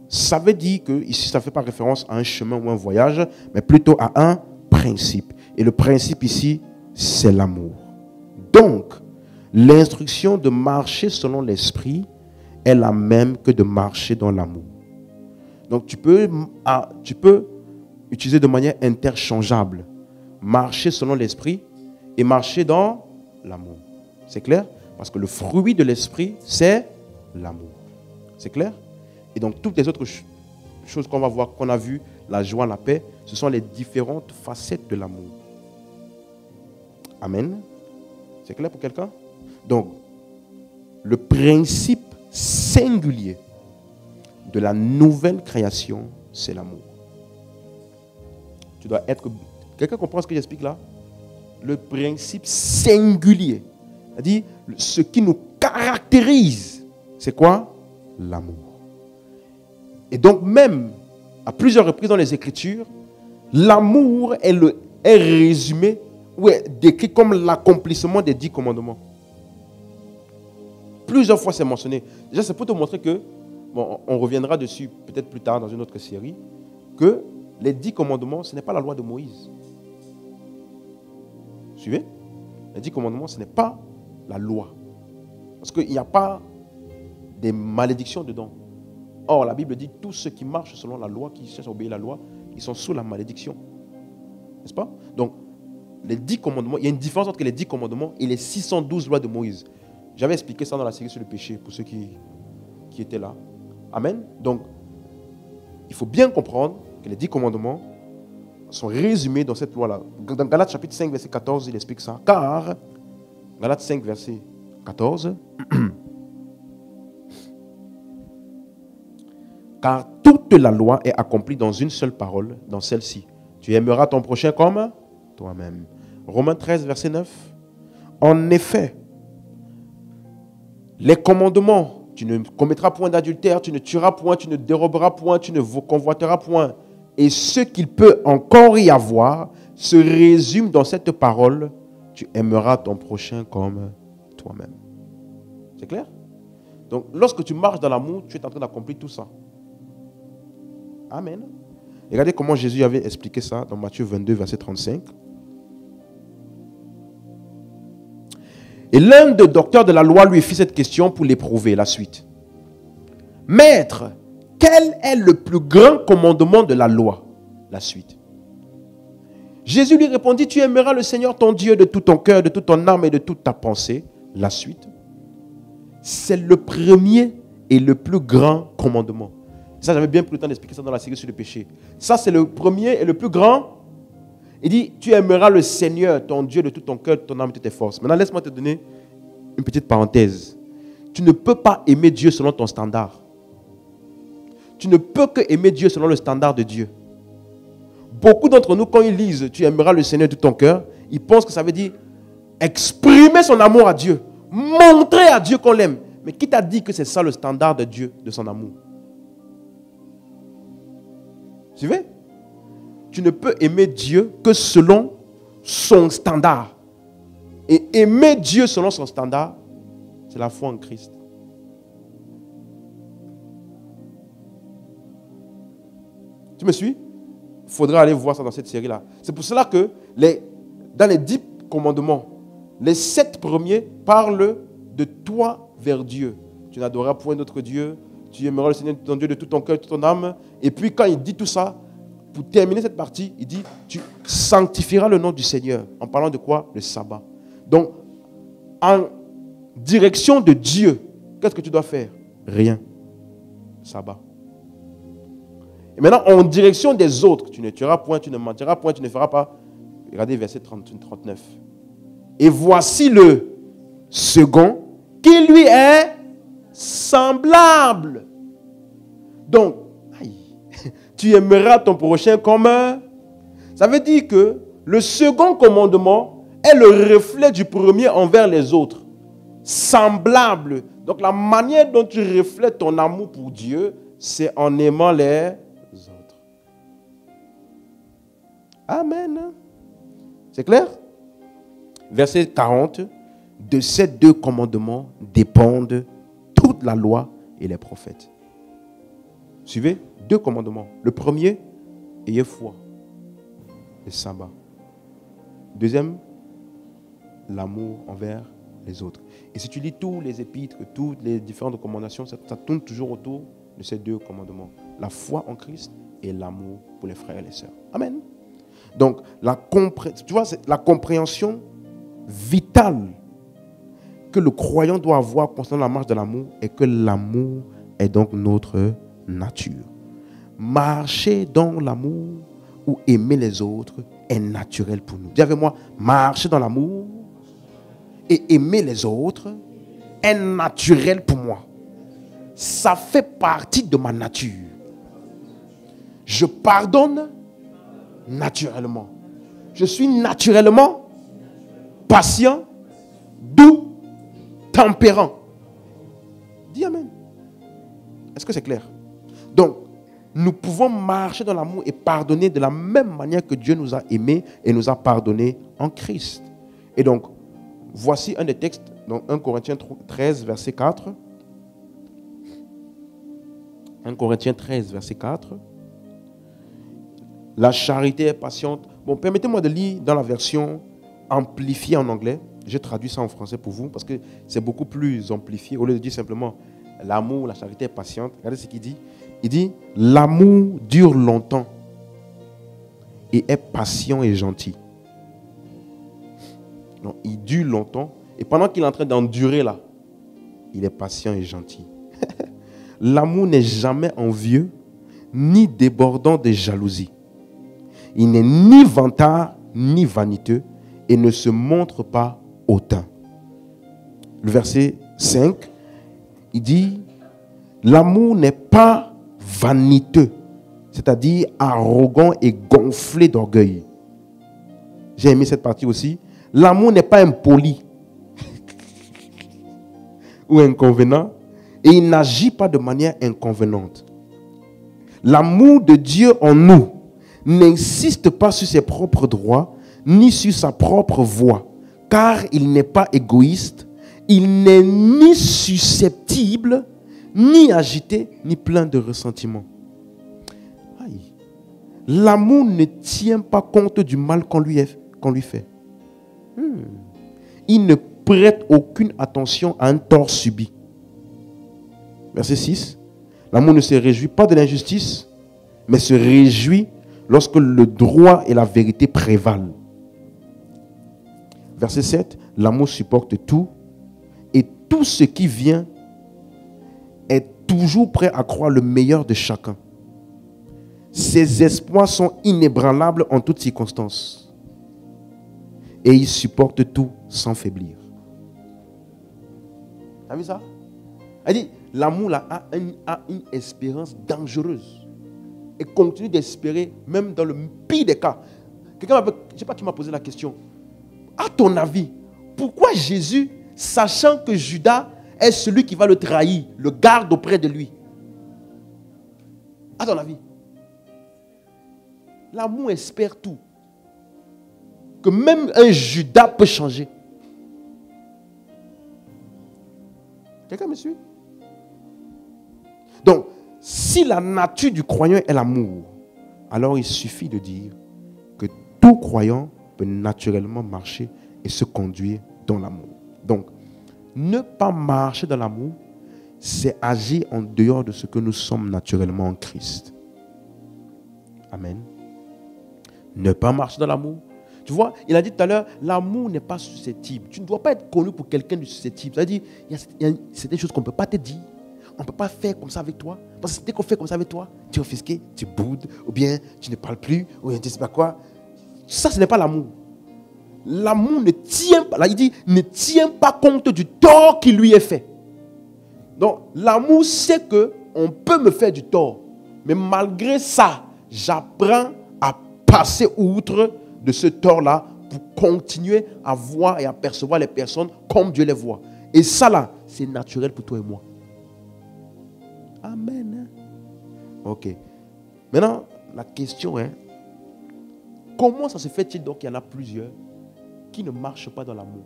ça veut dire que, ici, ça ne fait pas référence à un chemin ou un voyage, mais plutôt à un principe. Et le principe ici, c'est l'amour. Donc, l'instruction de marcher selon l'esprit est la même que de marcher dans l'amour. Donc, tu peux utiliser de manière interchangeable. Marcher selon l'esprit et marcher dans l'amour. C'est clair? Parce que le fruit de l'esprit, c'est l'amour. C'est clair? Et donc, toutes les autres choses qu'on va voir, qu'on a vues, la joie, la paix, ce sont les différentes facettes de l'amour. Amen. C'est clair pour quelqu'un? Donc, le principe singulier de la nouvelle création, c'est l'amour. Tu dois être... Quelqu'un comprend ce que j'explique là? Le principe singulier. C'est-à-dire, ce qui nous caractérise, c'est quoi? L'amour. Et donc même, à plusieurs reprises dans les Écritures, l'amour est résumé ou est décrit comme l'accomplissement des 10 commandements. Plusieurs fois c'est mentionné. Déjà c'est pour te montrer que, bon, on reviendra dessus peut-être plus tard dans une autre série, que les 10 commandements, ce n'est pas la loi de Moïse. Suivez? Les 10 commandements, ce n'est pas la loi. Parce qu'il n'y a pas des malédictions dedans. Or, la Bible dit que tous ceux qui marchent selon la loi, qui cherchent à obéir la loi, ils sont sous la malédiction. N'est-ce pas? Donc, les 10 commandements, il y a une différence entre les 10 commandements et les 612 lois de Moïse. J'avais expliqué ça dans la série sur le péché, pour ceux qui étaient là. Amen. Donc, il faut bien comprendre que les 10 commandements sont résumés dans cette loi-là. Dans Galates chapitre 5, verset 14, il explique ça. Car, Galates 5, verset 14, car toute la loi est accomplie dans une seule parole, dans celle-ci. Tu aimeras ton prochain comme toi-même. Romains 13, verset 9. En effet, les commandements, tu ne commettras point d'adultère, tu ne tueras point, tu ne déroberas point, tu ne convoiteras point, et ce qu'il peut encore y avoir se résume dans cette parole, tu aimeras ton prochain comme toi-même. C'est clair? Donc, lorsque tu marches dans l'amour, tu es en train d'accomplir tout ça. Amen. Regardez comment Jésus avait expliqué ça dans Matthieu 22, verset 35. Et l'un des docteurs de la loi lui fit cette question pour l'éprouver, la suite. Maître, quel est le plus grand commandement de la loi? La suite. Jésus lui répondit, tu aimeras le Seigneur ton Dieu de tout ton cœur, de toute ton âme et de toute ta pensée. La suite. C'est le premier et le plus grand commandement. Ça, j'avais bien pris le temps d'expliquer ça dans la série sur le péché. Ça, c'est le premier et le plus grand. Il dit, tu aimeras le Seigneur, ton Dieu, de tout ton cœur, de ton âme et de tes forces. Maintenant, laisse-moi te donner une petite parenthèse. Tu ne peux pas aimer Dieu selon ton standard. Tu ne peux que aimer Dieu selon le standard de Dieu. Beaucoup d'entre nous, quand ils lisent, tu aimeras le Seigneur de tout ton cœur, ils pensent que ça veut dire exprimer son amour à Dieu. Montrer à Dieu qu'on l'aime. Mais qui t'a dit que c'est ça le standard de Dieu, de son amour? Suivez? Tu ne peux aimer Dieu que selon son standard. Et aimer Dieu selon son standard, c'est la foi en Christ. Tu me suis? Il faudra aller voir ça dans cette série-là. C'est pour cela que dans les 10 commandements, les 7 premiers parlent de toi vers Dieu. Tu n'adoreras point d'autre Dieu. Tu aimeras le Seigneur ton Dieu de tout ton cœur, de toute ton âme. Et puis quand il dit tout ça, pour terminer cette partie, il dit, tu sanctifieras le nom du Seigneur. En parlant de quoi? Le sabbat. Donc, en direction de Dieu, qu'est-ce que tu dois faire? Rien. Sabbat. Et maintenant, en direction des autres, tu ne tueras point, tu ne mentiras point, tu ne feras pas. Regardez verset 39. Et voici le second, qui lui est semblable. Donc, tu aimeras ton prochain comme un. Ça veut dire que le second commandement est le reflet du premier envers les autres. Semblable. Donc la manière dont tu reflètes ton amour pour Dieu, c'est en aimant les autres. Amen. C'est clair? Verset 40. De ces deux commandements dépendent toute la loi et les prophètes. Suivez? Deux commandements. Le premier, ayez foi. Le sabbat. Deuxième, l'amour envers les autres. Et si tu lis tous les épîtres, toutes les différentes recommandations, ça tourne toujours autour de ces deux commandements. La foi en Christ et l'amour pour les frères et les sœurs. Amen. Donc, tu vois, c'est la compréhension vitale que le croyant doit avoir concernant la marche de l'amour et que l'amour est donc notre nature. Marcher dans l'amour ou aimer les autres est naturel pour nous. Dis avec moi, marcher dans l'amour et aimer les autres est naturel pour moi. Ça fait partie de ma nature. Je pardonne naturellement. Je suis naturellement patient, doux, tempérant. Dis amen. Est-ce que c'est clair? Donc, nous pouvons marcher dans l'amour et pardonner de la même manière que Dieu nous a aimés et nous a pardonnés en Christ. Et donc, voici un des textes, dans 1 Corinthiens 13, verset 4. 1 Corinthiens 13, verset 4. La charité est patiente. Bon, permettez-moi de lire dans la version amplifiée en anglais. J'ai traduit ça en français pour vous parce que c'est beaucoup plus amplifié. Au lieu de dire simplement l'amour, la charité est patiente. Regardez ce qu'il dit. Il dit, l'amour dure longtemps et est patient et gentil. Donc, il dure longtemps et pendant qu'il est en train d'endurer là, il est patient et gentil. L'amour n'est jamais envieux ni débordant de jalousie. Il n'est ni vantard ni vaniteux et ne se montre pas hautain. Le verset 5, il dit, l'amour n'est pas vaniteux, c'est-à-dire arrogant et gonflé d'orgueil. J'ai aimé cette partie aussi. L'amour n'est pas impoli ou inconvenant et il n'agit pas de manière inconvenante. L'amour de Dieu en nous n'insiste pas sur ses propres droits ni sur sa propre voix, car il n'est pas égoïste, il n'est ni susceptible, ni agité, ni plein de ressentiment. Aïe. L'amour ne tient pas compte du mal qu'on lui fait. Il ne prête aucune attention à un tort subi. Verset 6. L'amour ne se réjouit pas de l'injustice, mais se réjouit lorsque le droit et la vérité prévalent. Verset 7. L'amour supporte tout et tout ce qui vient est toujours prêt à croire le meilleur de chacun. Ses espoirs sont inébranlables en toutes circonstances. Et il supporte tout sans faiblir. Tu as vu ça? Elle dit, l'amour là, a une espérance dangereuse. Et continue d'espérer, même dans le pire des cas. Quelqu'un, je ne sais pas qui m'a posé la question. À ton avis, pourquoi Jésus, sachant que Judas est celui qui va le trahir, le garde auprès de lui? À ton avis? L'amour espère tout. Que même un Judas peut changer. Quelqu'un me suit? Donc, si la nature du croyant est l'amour, alors il suffit de dire que tout croyant peut naturellement marcher et se conduire dans l'amour. Donc, ne pas marcher dans l'amour, c'est agir en dehors de ce que nous sommes naturellement en Christ. Amen. Ne pas marcher dans l'amour. Tu vois, il a dit tout à l'heure, l'amour n'est pas susceptible. Tu ne dois pas être connu pour quelqu'un de susceptible. C'est-à-dire, il y a certaines choses qu'on ne peut pas te dire. On ne peut pas faire comme ça avec toi. Parce que dès qu'on fait comme ça avec toi, tu es offusqué, tu boudes, ou bien tu ne parles plus, ou bien tu ne sais pas quoi. Ça, ce n'est pas l'amour. L'amour ne tient pas, là il dit, ne tient pas compte du tort qui lui est fait. Donc, l'amour sait qu'on peut me faire du tort. Mais malgré ça, j'apprends à passer outre de ce tort-là pour continuer à voir et à percevoir les personnes comme Dieu les voit. Et ça là, c'est naturel pour toi et moi. Amen. Ok. Maintenant, la question est, comment ça se fait-il donc qu'il y en a plusieurs qui ne marchent pas dans l'amour?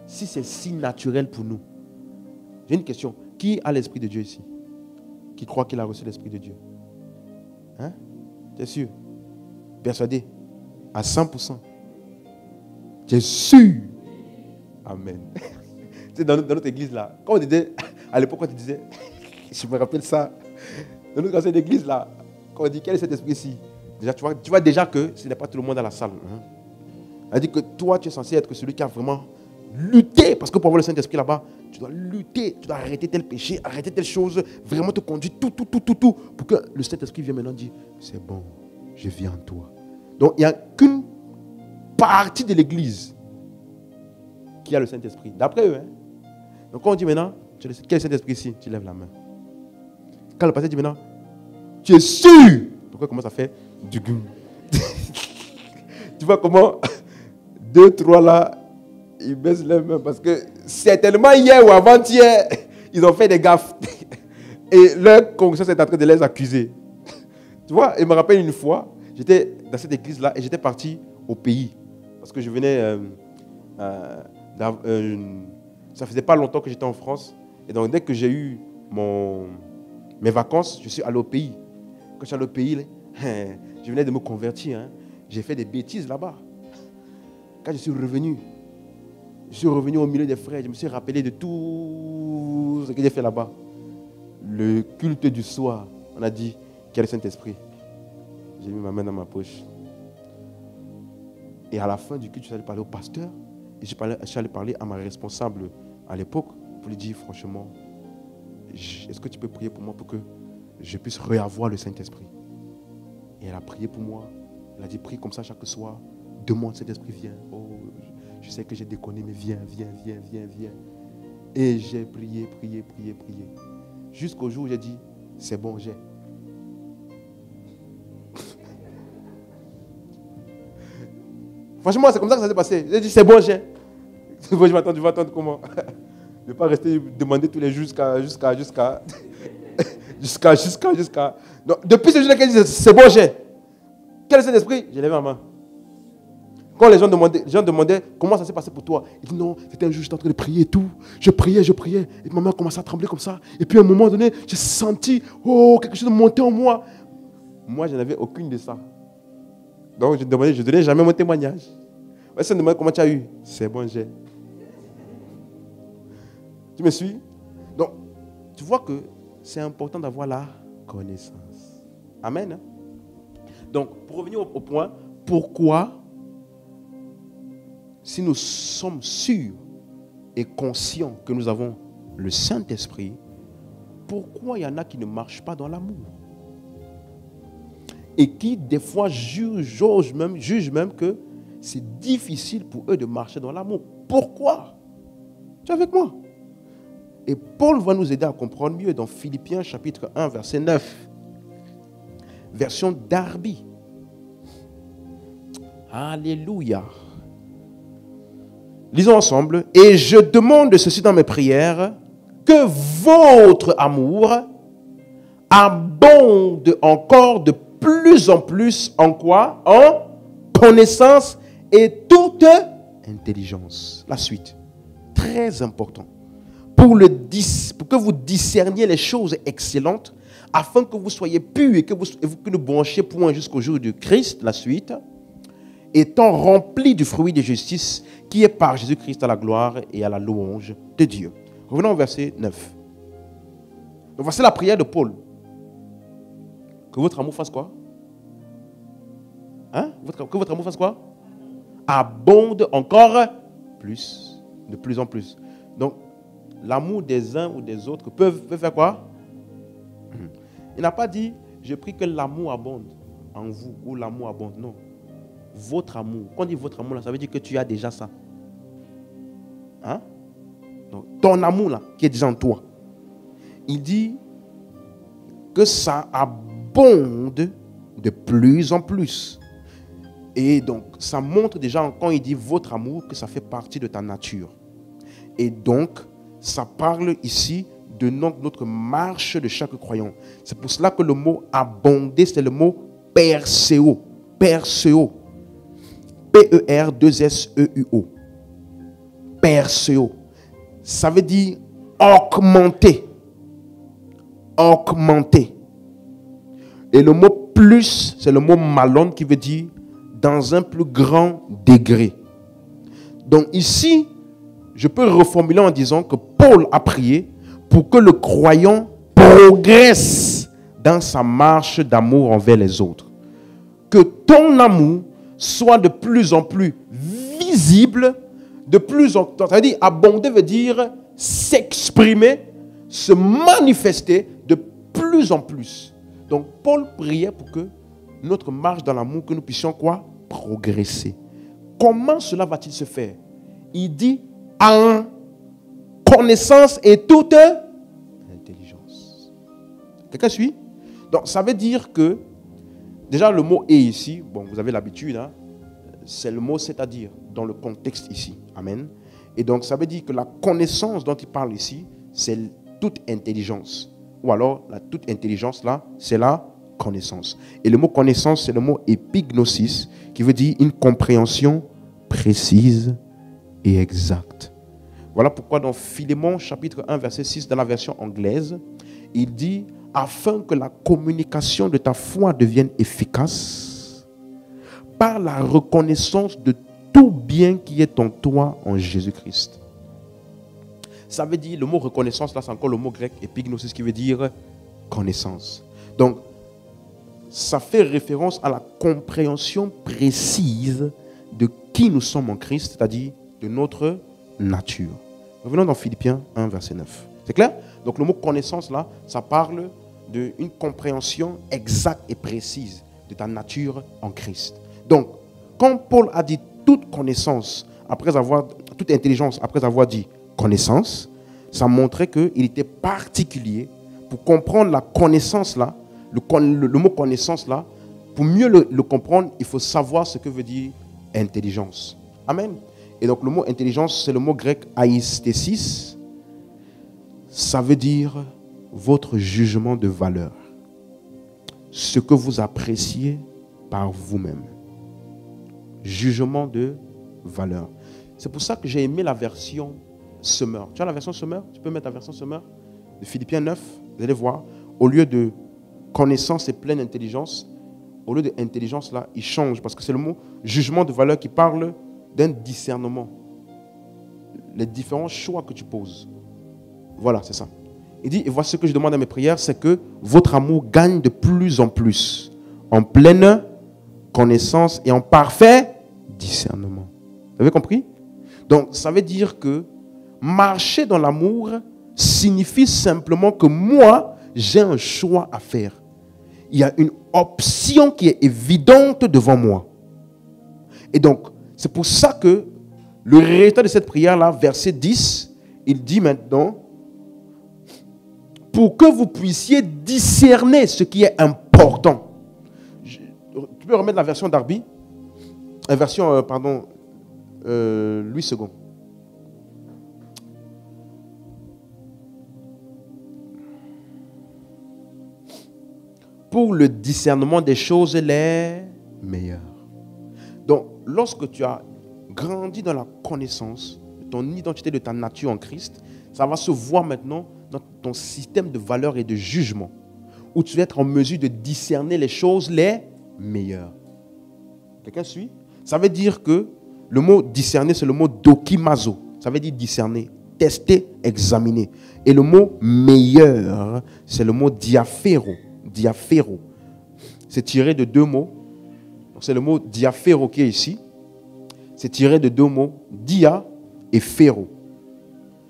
Si c'est si naturel pour nous. J'ai une question. Qui a l'Esprit de Dieu ici? Qui croit qu'il a reçu l'Esprit de Dieu? Hein? T'es sûr? Persuadé? À 100%? T'es sûr? Amen. Tu sais, dans notre église là, quand on disait, à l'époque quand tu disais, je me rappelle ça, dans notre ancienne église là, quand on dit quel est cet esprit-ci, déjà, tu vois déjà que ce n'est pas tout le monde dans la salle. Hein? Elle dit que toi, tu es censé être celui qui a vraiment lutté, parce que pour avoir le Saint-Esprit là-bas, tu dois lutter, tu dois arrêter tel péché, arrêter telle chose, vraiment te conduire tout, pour que le Saint-Esprit vienne maintenant dire, c'est bon, je viens en toi. Donc, il n'y a qu'une partie de l'église qui a le Saint-Esprit, d'après eux. Hein? Donc, quand on dit maintenant, quel est le Saint-Esprit ici? Tu lèves la main. Quand le pasteur dit maintenant, tu es sûr? Pourquoi comment ça fait? Du goût. Tu vois comment 2, 3 là, ils baissent les mains parce que certainement hier ou avant-hier, ils ont fait des gaffes. Et leur conscience est en train de les accuser. Tu vois, il me rappelle une fois, j'étais dans cette église-là et j'étais parti au pays. Parce que je venais... ça faisait pas longtemps que j'étais en France. Et donc, dès que j'ai eu mes vacances, je suis allé au pays. Quand je suis allé au pays, je venais de me convertir. Hein. J'ai fait des bêtises là-bas. Quand je suis revenu au milieu des frères, je me suis rappelé de tout ce que j'ai fait là-bas. Le culte du soir, on a dit, quel est le Saint-Esprit? J'ai mis ma main dans ma poche. Et à la fin du culte, je suis allé parler au pasteur. Et je suis allé parler à ma responsable à l'époque pour lui dire, franchement, est-ce que tu peux prier pour moi pour que je puisse réavoir le Saint-Esprit? Et elle a prié pour moi. Elle a dit, prie comme ça chaque soir. Demande, Saint-Esprit, viens. Oh, je sais que j'ai déconné, mais viens. Et j'ai prié. Jusqu'au jour où j'ai dit, c'est bon, j'ai. Franchement, c'est comme ça que ça s'est passé. J'ai dit, c'est bon, j'ai. Je vais attendre comment? Je ne vais pas rester demander tous les jours jusqu'à. Donc, depuis ce jour-là qu'elle dit, c'est bon, j'ai. Quel est cet esprit? J'ai levé ma main. Quand les gens demandaient comment ça s'est passé pour toi, il dit non, c'était un jour, j'étais en train de prier et tout. Je priais. Et ma main commençait à trembler comme ça. Et puis à un moment donné, j'ai senti, quelque chose de monter en moi. Moi, je n'avais aucune de ça. Donc, je ne donnais jamais mon témoignage. Personne ne me demandait comment tu as eu. C'est bon, j'ai. Tu me suis? Donc, tu vois que c'est important d'avoir la connaissance. Amen. Donc, pour revenir au point, pourquoi, si nous sommes sûrs et conscients que nous avons le Saint-Esprit, pourquoi il y en a qui ne marchent pas dans l'amour? Et qui, des fois, jugent même que c'est difficile pour eux de marcher dans l'amour. Pourquoi? Tu es avec moi? Et Paul va nous aider à comprendre mieux dans Philippiens chapitre 1, verset 9. Version Darby. Alléluia. Lisons ensemble. Et je demande ceci dans mes prières, que votre amour abonde encore de plus en plus en quoi? En connaissance et toute intelligence. La suite. Très important. Pour que vous discerniez les choses excellentes, afin que vous soyez purs et que vous ne branchiez point jusqu'au jour du Christ, la suite, étant remplis du fruit de justice qui est par Jésus-Christ à la gloire et à la louange de Dieu. Revenons au verset 9. Donc voici la prière de Paul. Que votre amour fasse quoi? Hein? Que votre amour fasse quoi? Abonde encore plus, de plus en plus. Donc, l'amour des uns ou des autres peut faire quoi? Il n'a pas dit, je prie que l'amour abonde en vous ou l'amour abonde. Non. Votre amour. Quand on dit votre amour, là, ça veut dire que tu as déjà ça. Hein? Donc, ton amour, là, qui est déjà en toi. Il dit que ça abonde de plus en plus. Et donc, ça montre déjà, quand il dit votre amour, que ça fait partie de ta nature. Et donc, ça parle ici de notre marche de chaque croyant. C'est pour cela que le mot abonder, c'est le mot perseo. Perseo. P-E-R-2-S-E-U-O. Perseo. Ça veut dire augmenter. Augmenter. Et le mot plus, c'est le mot malon qui veut dire dans un plus grand degré. Donc ici, je peux reformuler en disant que Paul a prié pour que le croyant progresse dans sa marche d'amour envers les autres. Que ton amour soit de plus en plus visible, de plus en plus, c'est-à-dire abonder veut dire s'exprimer, se manifester de plus en plus. Donc Paul priait pour que notre marche dans l'amour, que nous puissions quoi? Progresser. Comment cela va-t-il se faire? Il dit en connaissance et toute intelligence. Quelqu'un suit? Donc ça veut dire que déjà le mot est ici, bon vous avez l'habitude, hein, c'est le mot c'est-à-dire dans le contexte ici. Amen. Et donc ça veut dire que la connaissance dont il parle ici, c'est toute intelligence. Ou alors la toute intelligence là, c'est la connaissance. Et le mot connaissance, c'est le mot épignosis, qui veut dire une compréhension précise et exacte. Voilà pourquoi dans Philémon chapitre 1 verset 6 dans la version anglaise, il dit afin que la communication de ta foi devienne efficace par la reconnaissance de tout bien qui est en toi en Jésus-Christ. Ça veut dire, le mot reconnaissance, là c'est encore le mot grec épignosis qui veut dire connaissance. Donc, ça fait référence à la compréhension précise de qui nous sommes en Christ, c'est-à-dire de notre nature. Revenons dans Philippiens 1, verset 9. C'est clair? Donc le mot connaissance, là, ça parle d'une compréhension exacte et précise de ta nature en Christ. Donc, quand Paul a dit toute connaissance, toute intelligence, après avoir dit connaissance, ça montrait qu'il était particulier pour comprendre la connaissance là, le mot connaissance là, pour mieux le comprendre, il faut savoir ce que veut dire intelligence. Amen. Et donc le mot intelligence, c'est le mot grec aïsthesis. Ça veut dire votre jugement de valeur. Ce que vous appréciez par vous-même. Jugement de valeur. C'est pour ça que j'ai aimé la version Summer. Tu as la version Summer? Tu peux mettre la version Summer de Philippiens 9. Vous allez voir, au lieu de connaissance et pleine intelligence, au lieu d'intelligence là, il change parce que c'est le mot jugement de valeur qui parle d'un discernement. Les différents choix que tu poses. Voilà, c'est ça. Il dit, et voici ce que je demande à mes prières, c'est que votre amour gagne de plus en plus, en pleine connaissance et en parfait discernement. Vous avez compris? Donc, ça veut dire que marcher dans l'amour signifie simplement que moi, j'ai un choix à faire. Il y a une option qui est évidente devant moi. Et donc, c'est pour ça que le résultat de cette prière-là, verset 10, il dit maintenant, pour que vous puissiez discerner ce qui est important. Tu peux remettre la version Darby? Louis II. Pour le discernement des choses les meilleures. Donc, lorsque tu as grandi dans la connaissance de ton identité, de ta nature en Christ, ça va se voir maintenant dans ton système de valeurs et de jugement, où tu vas être en mesure de discerner les choses les meilleures. Quelqu'un suit? Ça veut dire que le mot discerner, c'est le mot dokimazo. Ça veut dire discerner, tester, examiner. Et le mot meilleur, c'est le mot diaphéro. Diaphéro. C'est tiré de deux mots. C'est le mot diaphéro qui est ici. C'est tiré de deux mots, dia et phéro.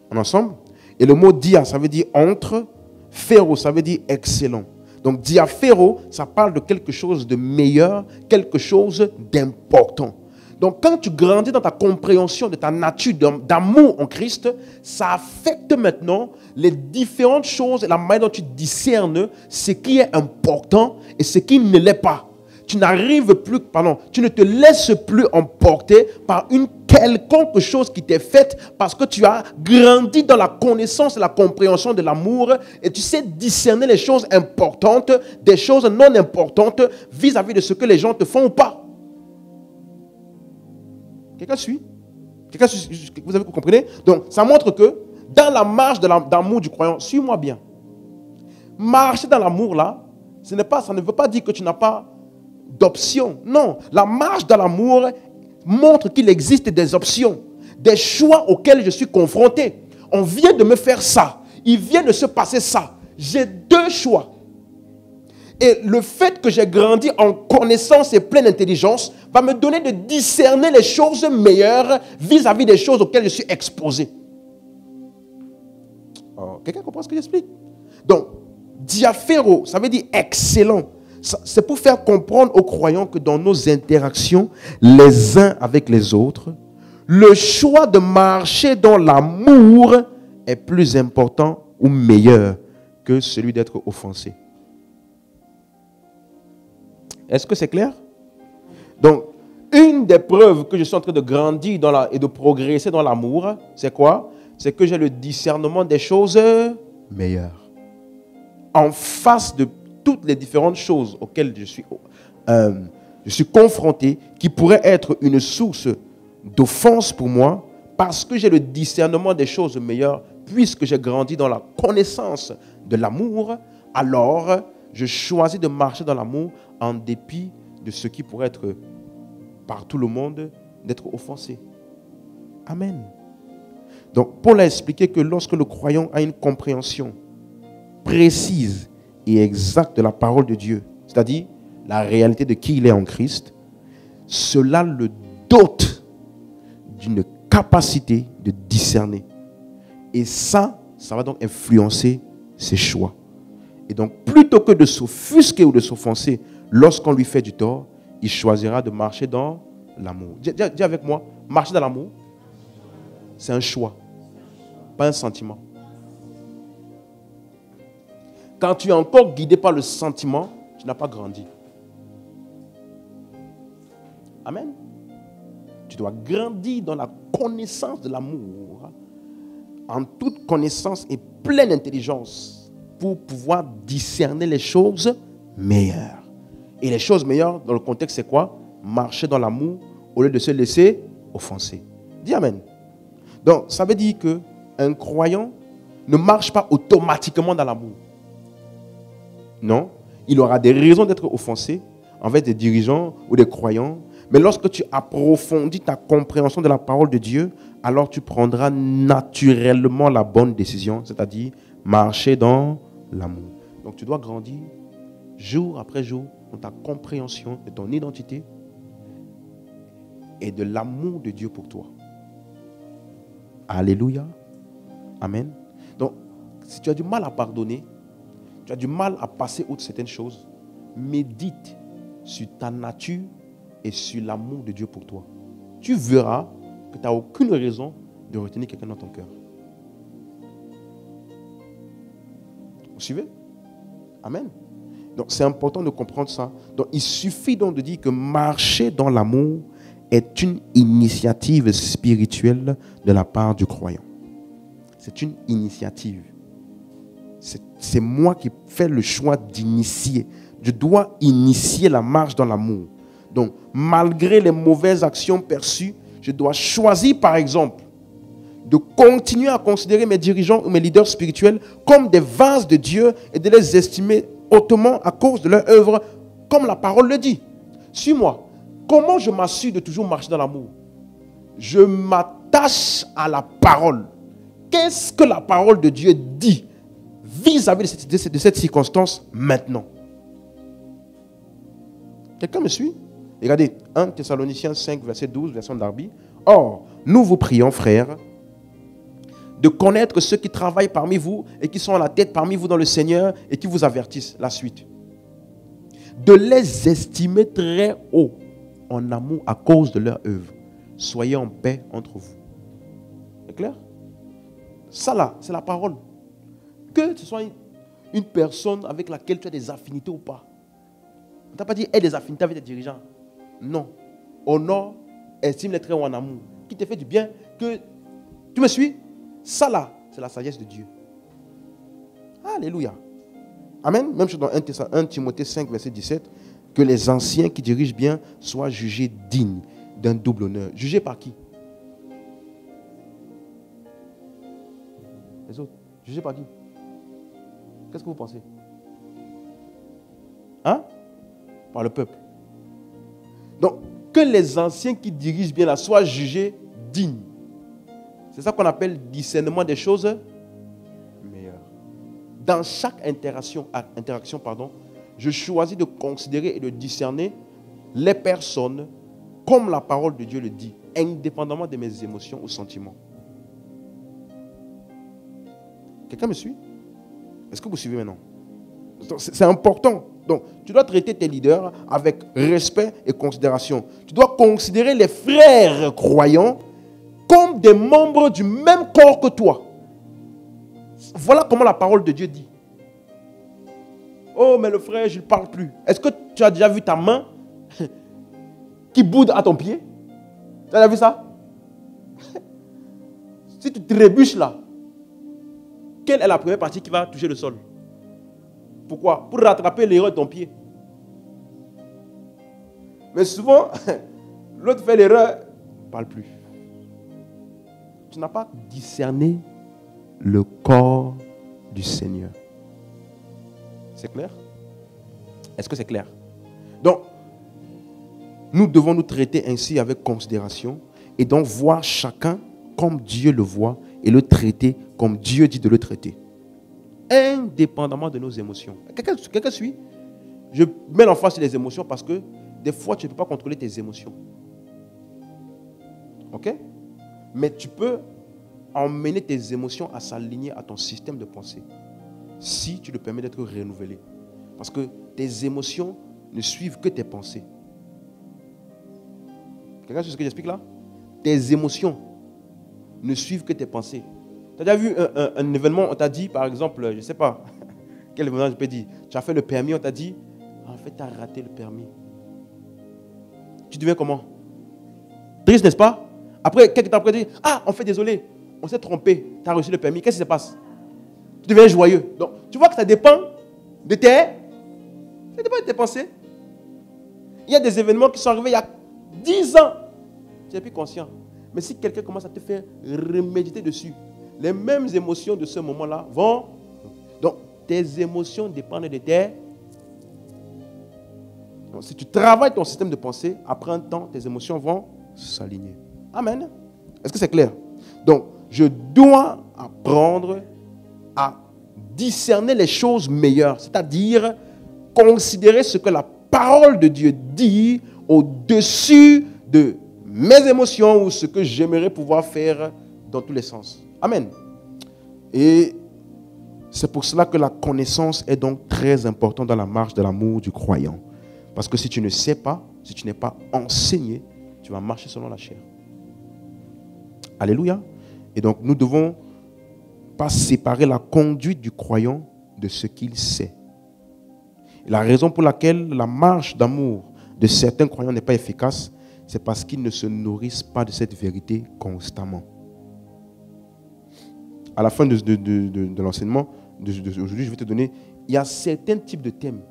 On est ensemble? Et le mot dia, ça veut dire entre. Phéro, ça veut dire excellent. Donc diaphéro, ça parle de quelque chose de meilleur, quelque chose d'important. Donc quand tu grandis dans ta compréhension de ta nature d'amour en Christ, ça affecte maintenant les différentes choses et la manière dont tu discernes ce qui est important et ce qui ne l'est pas. Tu ne te laisses plus emporter par une quelconque chose qui t'est faite parce que tu as grandi dans la connaissance et la compréhension de l'amour et tu sais discerner les choses importantes des choses non importantes vis-à-vis de ce que les gens te font ou pas. Quelqu'un suit? Vous comprenez? Donc, ça montre que dans la marche d'amour du croyant, suis-moi bien. Marcher dans l'amour, là, ça ne veut pas dire que tu n'as pas d'options. Non, la marche dans l'amour montre qu'il existe des options, des choix auxquels je suis confronté. On vient de me faire ça. Il vient de se passer ça. J'ai deux choix. Et le fait que j'ai grandi en connaissance et pleine intelligence va me donner de discerner les choses meilleures vis-à-vis des choses auxquelles je suis exposé. Oh, quelqu'un comprend ce que j'explique? Donc, diaphéro, ça veut dire excellent. C'est pour faire comprendre aux croyants que dans nos interactions, les uns avec les autres, le choix de marcher dans l'amour est plus important ou meilleur que celui d'être offensé. Est-ce que c'est clair? Donc, une des preuves que je suis en train de grandir et de progresser dans l'amour, c'est quoi? C'est que j'ai le discernement des choses meilleures. En face de toutes les différentes choses auxquelles je suis confronté, qui pourraient être une source d'offense pour moi, parce que j'ai le discernement des choses meilleures, puisque j'ai grandi dans la connaissance de l'amour, alors je choisis de marcher dans l'amour en dépit de ce qui pourrait être par tout le monde d'être offensé. Amen. Donc Paul a expliqué que lorsque le croyant a une compréhension précise et exacte de la parole de Dieu, c'est-à-dire la réalité de qui il est en Christ, cela le dote d'une capacité de discerner. Et ça va donc influencer ses choix. Et donc, plutôt que de s'offusquer ou de s'offenser lorsqu'on lui fait du tort, il choisira de marcher dans l'amour. Dis avec moi, marcher dans l'amour, c'est un choix, pas un sentiment. Quand tu es encore guidé par le sentiment, tu n'as pas grandi. Amen. Tu dois grandir dans la connaissance de l'amour, en toute connaissance et pleine intelligence, pour pouvoir discerner les choses meilleures. Et les choses meilleures, dans le contexte, c'est quoi? Marcher dans l'amour au lieu de se laisser offenser. Dis Amen. Donc, ça veut dire qu'un croyant ne marche pas automatiquement dans l'amour. Non, il aura des raisons d'être offensé envers des dirigeants ou des croyants. Mais lorsque tu approfondis ta compréhension de la parole de Dieu, alors tu prendras naturellement la bonne décision, c'est-à-dire marcher dans l'amour. Donc tu dois grandir jour après jour dans ta compréhension de ton identité et de l'amour de Dieu pour toi. Alléluia. Amen. Donc, si tu as du mal à pardonner, tu as du mal à passer outre certaines choses, médite sur ta nature et sur l'amour de Dieu pour toi. Tu verras que tu n'as aucune raison de retenir quelqu'un dans ton cœur. Vous suivez? Amen. Donc c'est important de comprendre ça. Donc il suffit donc de dire que marcher dans l'amour est une initiative spirituelle de la part du croyant. C'est une initiative. C'est moi qui fais le choix d'initier. Je dois initier la marche dans l'amour. Donc, malgré les mauvaises actions perçues, je dois choisir, par exemple, de continuer à considérer mes dirigeants ou mes leaders spirituels comme des vases de Dieu et de les estimer hautement à cause de leur œuvre, comme la parole le dit. Suis-moi. Comment je m'assure de toujours marcher dans l'amour? Je m'attache à la parole. Qu'est-ce que la parole de Dieu dit vis-à-vis de cette circonstance maintenant? Quelqu'un me suit? Regardez, 1 Thessaloniciens 5, verset 12, version Darby. Or, nous vous prions, frères, de connaître ceux qui travaillent parmi vous et qui sont à la tête parmi vous dans le Seigneur et qui vous avertissent. La suite. De les estimer très haut en amour à cause de leur œuvre. Soyez en paix entre vous. C'est clair? Ça là, c'est la parole. Que ce soit une personne avec laquelle tu as des affinités ou pas. On ne t'a pas dit aie des affinités avec des dirigeants. Non. Honore, estime-les très haut en amour. qui te fait du bien, que tu me suis? Ça là, c'est la sagesse de Dieu. Alléluia. Amen. Même chose dans 1 Timothée 5, verset 17. Que les anciens qui dirigent bien soient jugés dignes d'un double honneur. Jugés par qui? Les autres. Jugés par qui? Qu'est-ce que vous pensez? Hein? Par le peuple. Donc, que les anciens qui dirigent bien là soient jugés dignes. C'est ça qu'on appelle discernement des choses meilleures. Dans chaque interaction, je choisis de considérer et de discerner les personnes comme la parole de Dieu le dit, indépendamment de mes émotions ou sentiments. Quelqu'un me suit? Est-ce que vous suivez maintenant? C'est important. Donc, tu dois traiter tes leaders avec respect et considération. Tu dois considérer les frères croyants comme des membres du même corps que toi. Voilà comment la parole de Dieu dit. Oh, mais le frère, je ne parle plus. Est-ce que tu as déjà vu ta main qui boude à ton pied? Tu as déjà vu ça? Si tu trébuches là, quelle est la première partie qui va toucher le sol? Pourquoi? Pour rattraper l'erreur de ton pied. Mais souvent, l'autre fait l'erreur, ne parle plus. Tu n'as pas discerné le corps du Seigneur. C'est clair? Est-ce que c'est clair? Donc, nous devons nous traiter ainsi avec considération et donc voir chacun comme Dieu le voit et le traiter comme Dieu dit de le traiter. Indépendamment de nos émotions. Quelqu'un suit? Je mets l'emphase sur les émotions parce que des fois, tu ne peux pas contrôler tes émotions. Ok? Mais tu peux emmener tes émotions à s'aligner à ton système de pensée. Si tu le permets d'être renouvelé. Parce que tes émotions ne suivent que tes pensées. Quelqu'un sait ce que j'explique là? Tes émotions ne suivent que tes pensées. Tu as déjà vu un événement, on t'a dit, par exemple, je ne sais pas, quel événement je peux dire, tu as fait le permis, on t'a dit, en fait, tu as raté le permis. Tu deviens comment? Triste, n'est-ce pas? Après, quelques temps après, tu dis, on fait désolé, on s'est trompé, tu as reçu le permis, qu'est-ce qui se passe? Tu deviens joyeux. Donc, tu vois que ça dépend de tes pensées. Il y a des événements qui sont arrivés il y a 10 ans. Tu n'es plus conscient. Mais si quelqu'un commence à te faire reméditer dessus, les mêmes émotions de ce moment-là vont... Donc, tes émotions dépendent de tes... Donc, si tu travailles ton système de pensée, après un temps, tes émotions vont s'aligner. Amen. Est-ce que c'est clair? Donc, je dois apprendre à discerner les choses meilleures, c'est-à-dire considérer ce que la parole de Dieu dit au-dessus de mes émotions ou ce que j'aimerais pouvoir faire dans tous les sens. Amen. Et c'est pour cela que la connaissance est donc très importante dans la marche de l'amour du croyant. Parce que si tu ne sais pas, si tu n'es pas enseigné, tu vas marcher selon la chair. Alléluia. Et donc nous devons pas séparer la conduite du croyant de ce qu'il sait. Et la raison pour laquelle la marche d'amour de certains croyants n'est pas efficace, c'est parce qu'ils ne se nourrissent pas de cette vérité constamment. À la fin de l'enseignement d'aujourd'hui, je vais te donner, il y a certains types de thèmes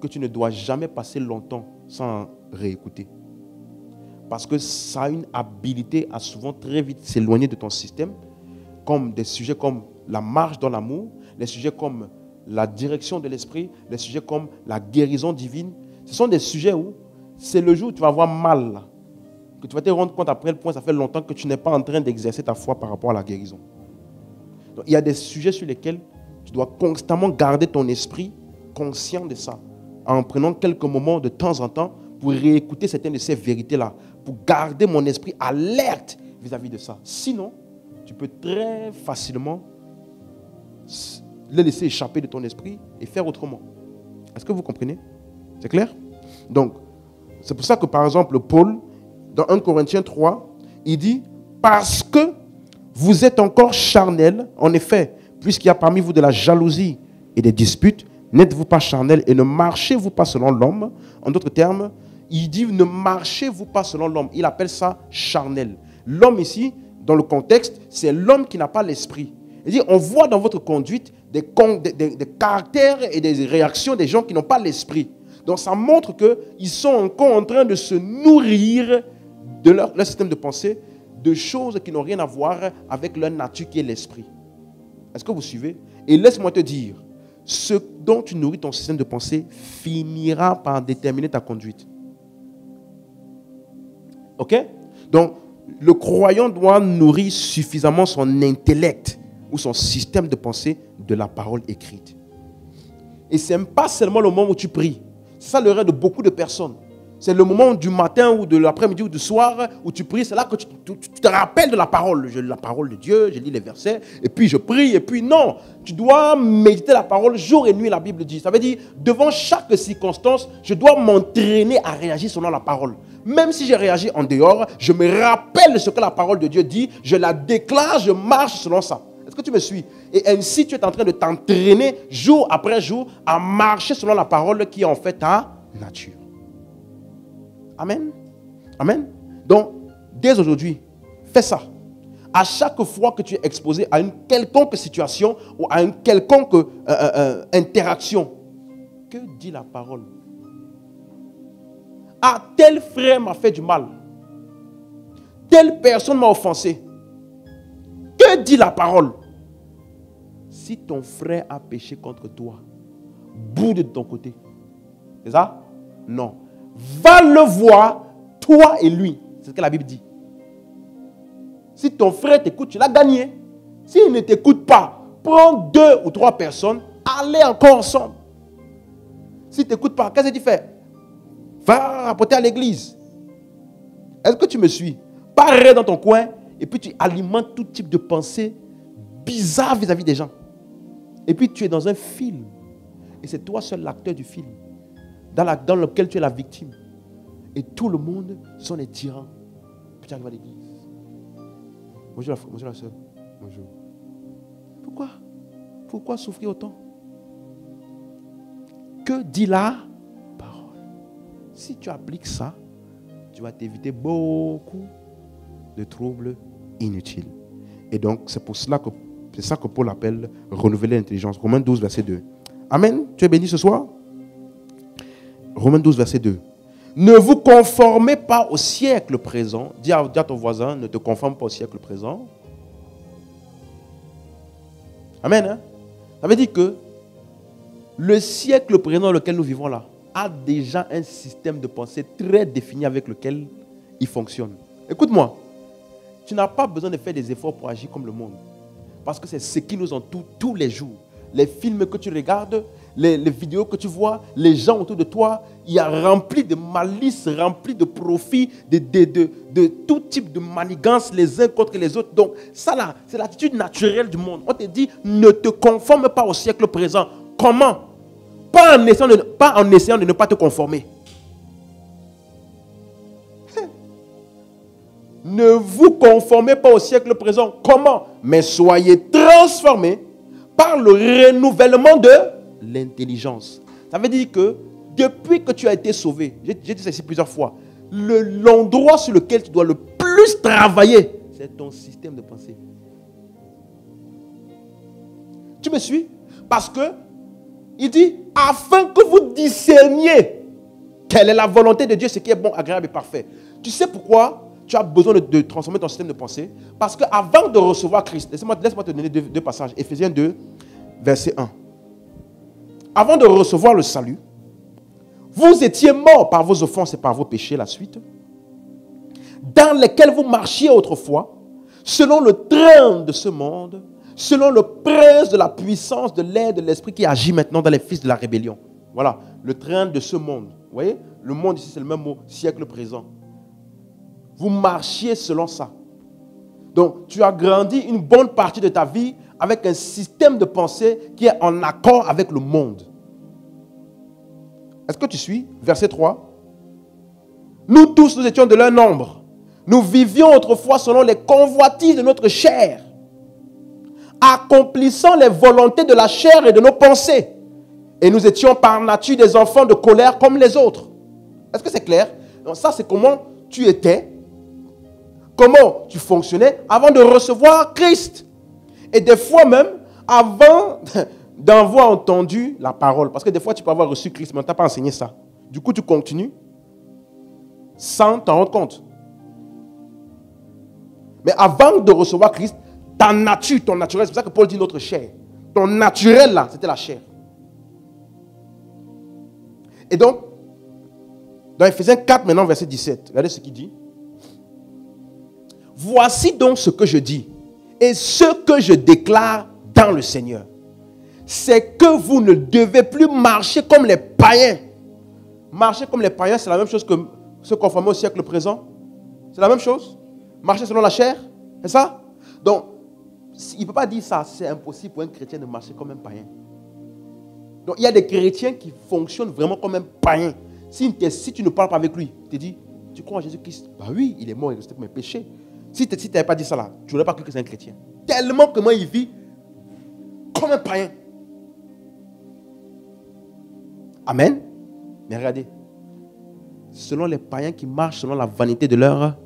que tu ne dois jamais passer longtemps sans réécouter. Parce que ça a une habilité à souvent très vite s'éloigner de ton système, comme des sujets comme la marche dans l'amour, les sujets comme la direction de l'esprit, les sujets comme la guérison divine. Ce sont des sujets où c'est le jour où tu vas avoir mal, là, que tu vas te rendre compte après le point, ça fait longtemps que tu n'es pas en train d'exercer ta foi par rapport à la guérison. Donc, il y a des sujets sur lesquels tu dois constamment garder ton esprit conscient de ça, en prenant quelques moments de temps en temps pour réécouter certaines de ces vérités-là, pour garder mon esprit alerte vis-à-vis de ça. Sinon, tu peux très facilement le laisser échapper de ton esprit et faire autrement. Est-ce que vous comprenez? C'est clair? Donc, c'est pour ça que, par exemple, Paul, dans 1 Corinthiens 3, il dit « Parce que vous êtes encore charnels, en effet, puisqu'il y a parmi vous de la jalousie et des disputes, n'êtes-vous pas charnels et ne marchez-vous pas selon l'homme ?» En d'autres termes, il dit « Ne marchez-vous pas selon l'homme ». Il appelle ça charnel. l'homme ici, dans le contexte, c'est l'homme qui n'a pas l'esprit. Il dit, on voit dans votre conduite des caractères et des réactions des gens qui n'ont pas l'esprit. Donc ça montre qu'ils sont encore en train de se nourrir de leur système de pensée, de choses qui n'ont rien à voir avec leur nature qui est l'esprit. Est-ce que vous suivez? Et laisse-moi te dire, ce dont tu nourris ton système de pensée finira par déterminer ta conduite. Ok? Donc, le croyant doit nourrir suffisamment son intellect ou son système de pensée de la parole écrite. Et ce n'est pas seulement le moment où tu pries. C'est ça le rêve de beaucoup de personnes. C'est le moment du matin ou de l'après-midi ou du soir où tu pries. C'est là que tu te rappelles de la parole. Je lis la parole de Dieu, je lis les versets, et puis je prie, et puis non. Tu dois méditer la parole jour et nuit, la Bible dit. Ça veut dire, devant chaque circonstance, je dois m'entraîner à réagir selon la parole. Même si j'ai réagi en dehors, je me rappelle ce que la parole de Dieu dit, je la déclare, je marche selon ça. Est-ce que tu me suis? Et ainsi, tu es en train de t'entraîner jour après jour à marcher selon la parole qui est en fait ta nature. Amen. Amen. Donc, dès aujourd'hui, fais ça. À chaque fois que tu es exposé à une quelconque situation ou à une quelconque interaction, que dit la parole? Ah, tel frère m'a fait du mal. Telle personne m'a offensé. Que dit la parole? Si ton frère a péché contre toi, boude de ton côté. C'est ça? Non. Va le voir, toi et lui. C'est ce que la Bible dit. Si ton frère t'écoute, tu l'as gagné. S'il ne t'écoute pas, prends 2 ou 3 personnes, allez encore ensemble. S'il ne t'écoute pas, qu'est-ce que tu fais? Va rapporter à l'église. Est-ce que tu me suis? Pas rester dans ton coin et puis tu alimentes tout type de pensée bizarre vis-à-vis des gens. Et puis tu es dans un film. Et c'est toi seul l'acteur du film. Dans lequel tu es la victime. Et tout le monde sont des tyrans. Puis tu arrives à l'église. Bonjour la soeur. Bonjour. Pourquoi souffrir autant? Que dit la parole? Si tu appliques ça, tu vas t'éviter beaucoup de troubles inutiles. Et donc, c'est ça que Paul appelle renouveler l'intelligence. Romains 12, verset 2. Amen. Tu es béni ce soir? Romains 12, verset 2. Ne vous conformez pas au siècle présent. Dis à ton voisin, ne te conforme pas au siècle présent. Amen. Hein? Ça veut dire que le siècle présent dans lequel nous vivons là a déjà un système de pensée très défini avec lequel il fonctionne. Écoute-moi, tu n'as pas besoin de faire des efforts pour agir comme le monde. Parce que c'est ce qui nous entoure tous les jours. Les films que tu regardes, les vidéos que tu vois, les gens autour de toi, il y a rempli de malice, rempli de profit, de tout type de manigance les uns contre les autres. Donc ça là, c'est l'attitude naturelle du monde. On te dit, ne te conforme pas au siècle présent. Comment? Pas en essayant de ne pas te conformer. Ne vous conformez pas au siècle présent. Comment? Mais soyez transformés par le renouvellement de l'intelligence. Ça veut dire que depuis que tu as été sauvé, j'ai dit ça ici plusieurs fois, l'endroit sur lequel tu dois le plus travailler, c'est ton système de pensée. Tu me suis? Parce que il dit, afin que vous discerniez quelle est la volonté de Dieu, ce qui est bon, agréable et parfait. Tu sais pourquoi tu as besoin de transformer ton système de pensée? Parce qu'avant de recevoir Christ, laisse-moi te donner deux passages. Éphésiens 2, verset 1. Avant de recevoir le salut, vous étiez morts par vos offenses et par vos péchés, la suite, dans lesquels vous marchiez autrefois, selon le train de ce monde, selon le prince de la puissance de l'air de l'esprit qui agit maintenant dans les fils de la rébellion. Voilà, le train de ce monde. Vous voyez, le monde ici, c'est le même mot, siècle présent. Vous marchiez selon ça. Donc, tu as grandi une bonne partie de ta vie avec un système de pensée qui est en accord avec le monde. Est-ce que tu suis? Verset 3. Nous tous, nous étions de leur nombre. Nous vivions autrefois selon les convoitises de notre chair, accomplissant les volontés de la chair et de nos pensées. Et nous étions par nature des enfants de colère comme les autres. Est-ce que c'est clair? Donc ça, c'est comment tu étais comment tu fonctionnais avant de recevoir Christ. Et des fois même, avant d'avoir entendu la parole, parce que des fois tu peux avoir reçu Christ, mais on ne t'a pas enseigné ça. Du coup, tu continues sans t'en rendre compte. Mais avant de recevoir Christ, ta nature, ton naturel, c'est pour ça que Paul dit notre chair. Ton naturel là, c'était la chair. Et donc, dans Ephésiens 4, maintenant, verset 17, regardez ce qu'il dit. Voici donc ce que je dis et ce que je déclare dans le Seigneur. C'est que vous ne devez plus marcher comme les païens. Marcher comme les païens, c'est la même chose que se conformer au siècle présent. C'est la même chose. Marcher selon la chair, c'est ça? Donc, il ne peut pas dire ça. C'est impossible pour un chrétien de marcher comme un païen. Donc, il y a des chrétiens qui fonctionnent vraiment comme un païen. Si tu ne parles pas avec lui, tu te dis, tu crois en Jésus-Christ? Bah oui, il est mort, il est resté pour mes péchés. Si tu n'avais pas dit ça là, tu n'aurais pas cru que c'est un chrétien. Tellement que moi, il vit comme un païen. Amen. Mais regardez, selon les païens qui marchent selon la vanité de leurs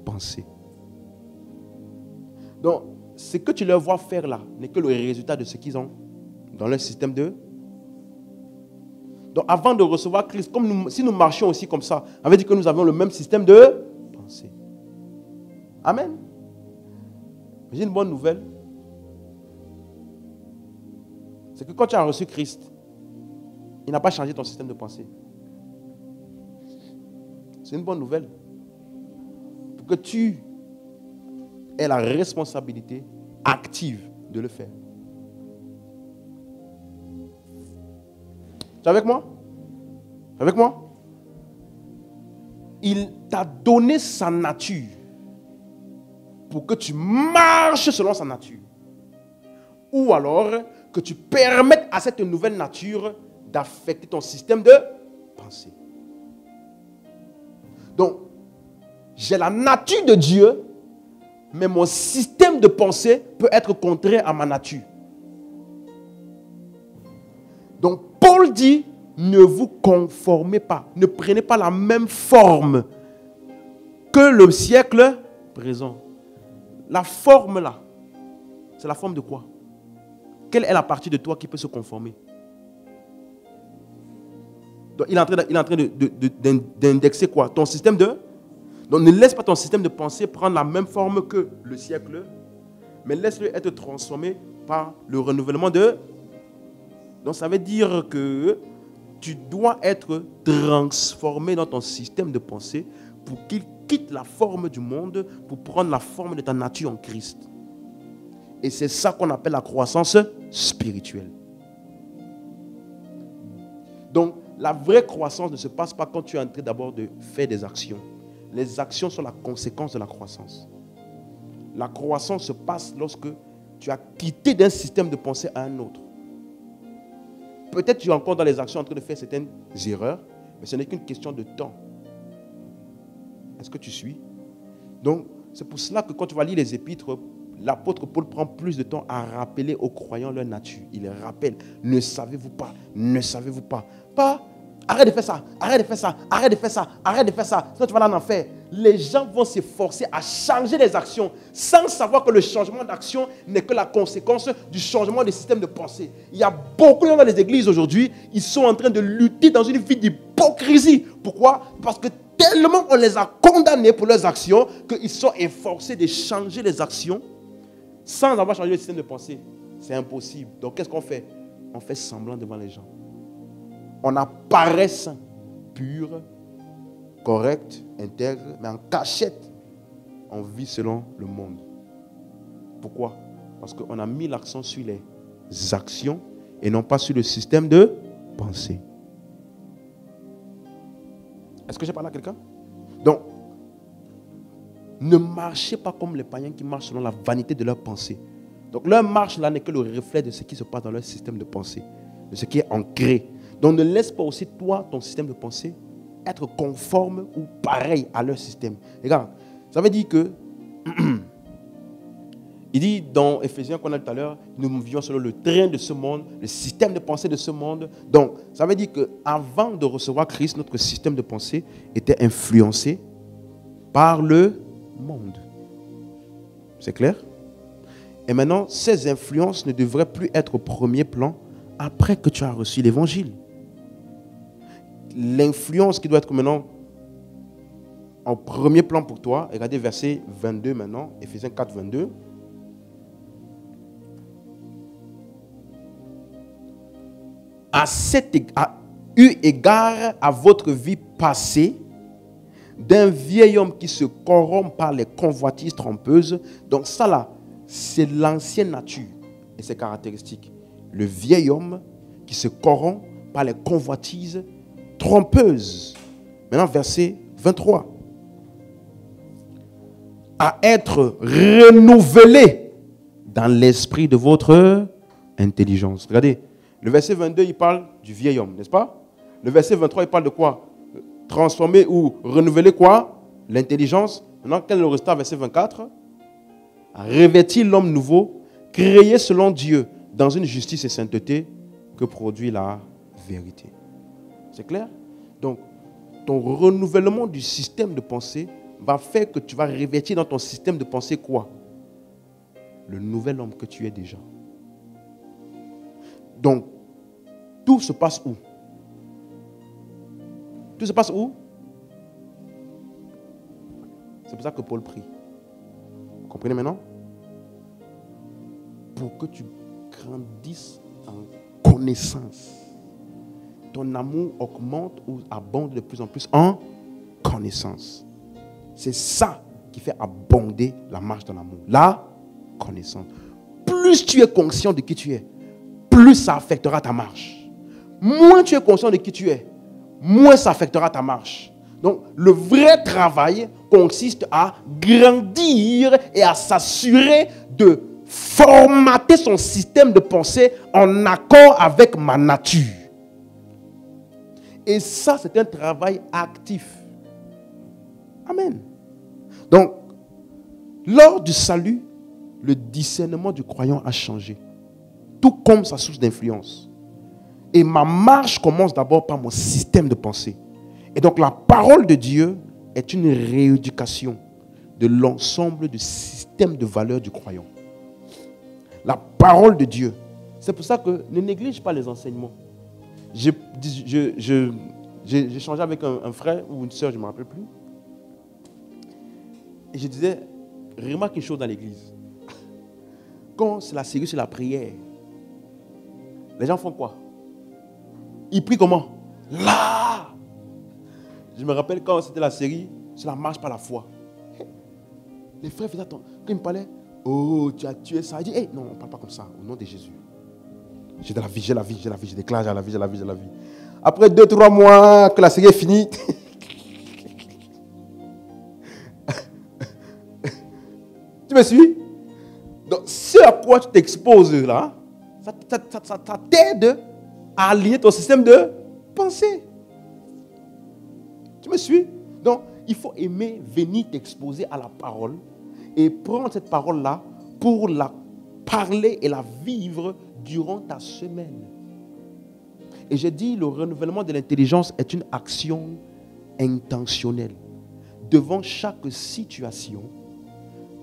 pensées. Donc, ce que tu leur vois faire là n'est que le résultat de ce qu'ils ont dans leur système de... Donc, avant de recevoir Christ, si nous marchions aussi comme ça, on veut dire que nous avons le même système de pensée. Amen. J'ai une bonne nouvelle. C'est que quand tu as reçu Christ, il n'a pas changé ton système de pensée. C'est une bonne nouvelle. Pour que tu aies la responsabilité active de le faire. Tu es avec moi? Tu es avec moi? Il t'a donné sa nature pour que tu marches selon sa nature. Ou alors que tu permettes à cette nouvelle nature d'affecter ton système de pensée. Donc, j'ai la nature de Dieu, mais mon système de pensée peut être contraire à ma nature. Donc, Paul dit, ne vous conformez pas, ne prenez pas la même forme que le siècle présent. La forme là, c'est la forme de quoi? Quelle est la partie de toi qui peut se conformer? Donc, il est en train d'indexer quoi? Ton système de... Donc, ne laisse pas ton système de pensée prendre la même forme que le siècle, mais laisse-le être transformé par le renouvellement de... Donc, ça veut dire que tu dois être transformé dans ton système de pensée pour qu'il quitte la forme du monde pour prendre la forme de ta nature en Christ. Et c'est ça qu'on appelle la croissance spirituelle. Donc, la vraie croissance ne se passe pas quand tu es en train d'abord de faire des actions. Les actions sont la conséquence de la croissance. La croissance se passe lorsque tu as quitté d'un système de pensée à un autre. Peut-être tu es encore dans les actions en train de faire certaines erreurs, mais ce n'est qu'une question de temps. Est-ce que tu suis? Donc, c'est pour cela que quand tu vas lire les épîtres, l'apôtre Paul prend plus de temps à rappeler aux croyants leur nature. Il les rappelle. Ne savez-vous pas? Ne savez-vous pas? Pas, arrête de faire ça, arrête de faire ça, arrête de faire ça, arrête de faire ça. Sinon tu vas aller en enfer. Les gens vont s'efforcer à changer les actions sans savoir que le changement d'action n'est que la conséquence du changement des systèmes de pensée. Il y a beaucoup de gens dans les églises aujourd'hui, ils sont en train de lutter dans une vie d'hypocrisie. Pourquoi? Parce que tellement on les a condamnés pour leurs actions qu'ils sont efforcés de changer les actions sans avoir changé le système de pensée. C'est impossible. Donc qu'est-ce qu'on fait? On fait semblant devant les gens. On apparaît saint, pur, correct, intègre, mais en cachette, on vit selon le monde. Pourquoi? Parce qu'on a mis l'accent sur les actions et non pas sur le système de pensée. Est-ce que j'ai parlé à quelqu'un? Donc, ne marchez pas comme les païens qui marchent selon la vanité de leur pensée. Donc, leur marche là n'est que le reflet de ce qui se passe dans leur système de pensée, de ce qui est ancré. Donc, ne laisse pas aussi toi, ton système de pensée, être conforme ou pareil à leur système. Regarde, ça veut dire que, il dit dans Ephésiens qu'on a tout à l'heure, nous vivons selon le train de ce monde, le système de pensée de ce monde. Donc, ça veut dire qu'avant de recevoir Christ, notre système de pensée était influencé par le monde. C'est clair? Et maintenant, ces influences ne devraient plus être au premier plan après que tu as reçu l'évangile. L'influence qui doit être maintenant en premier plan pour toi, regardez verset 22 maintenant, Éphésiens 4, 22. Eu égard à votre vie passée, d'un vieil homme qui se corrompt par les convoitises trompeuses. Donc ça là, c'est l'ancienne nature et ses caractéristiques. Le vieil homme qui se corrompt par les convoitises trompeuses. Maintenant, verset 23. À être renouvelé dans l'esprit de votre intelligence. Regardez, le verset 22, il parle du vieil homme, n'est-ce pas? Le verset 23, il parle de quoi? Transformer ou renouveler quoi? L'intelligence. Maintenant, quel est le résultat? Verset 24. Revêtir l'homme nouveau, créé selon Dieu, dans une justice et sainteté que produit la vérité. C'est clair? Donc, ton renouvellement du système de pensée va faire que tu vas revêtir dans ton système de pensée quoi? Le nouvel homme que tu es déjà. Donc, tout se passe où? Tout se passe où? C'est pour ça que Paul prie. Vous comprenez maintenant? Pour que tu grandisses en connaissance. Ton amour augmente ou abonde de plus en plus en connaissance. C'est ça qui fait abonder la marche dans l'amour. La connaissance. Plus tu es conscient de qui tu es, plus ça affectera ta marche. Moins tu es conscient de qui tu es, moins ça affectera ta marche. Donc, le vrai travail consiste à grandir et à s'assurer de formater son système de pensée en accord avec ma nature. Et ça, c'est un travail actif. Amen. Donc, lors du salut, le discernement du croyant a changé. Tout comme sa source d'influence. Et ma marche commence d'abord par mon système de pensée. Et donc la parole de Dieu est une rééducation de l'ensemble du système de valeurs du croyant. La parole de Dieu. C'est pour ça que ne néglige pas les enseignements. J'ai changé avec un frère ou une soeur, je ne me rappelle plus. Et je disais, remarque une chose dans l'église. Quand c'est la série sur la prière, les gens font quoi? Ils prient comment? Là! Je me rappelle quand c'était la série sur la marche par la foi. Les frères faisaient attendre. Quand ils me parlaient, oh, tu as tué ça. Je dis, hey, non, on ne parle pas comme ça, au nom de Jésus. J'ai de la vie, j'ai la vie, j'ai la vie, je déclare, j'ai la vie, j'ai la vie, j'ai la vie. Après 2-3 mois que la série est finie, tu me suis? Donc, ce à quoi tu t'exposes là, ça t'aide à aligner ton système de pensée. Tu me suis? Donc, il faut aimer venir t'exposer à la parole et prendre cette parole-là pour la parler et la vivre durant ta semaine. Et j'ai dit, le renouvellement de l'intelligence est une action intentionnelle. Devant chaque situation,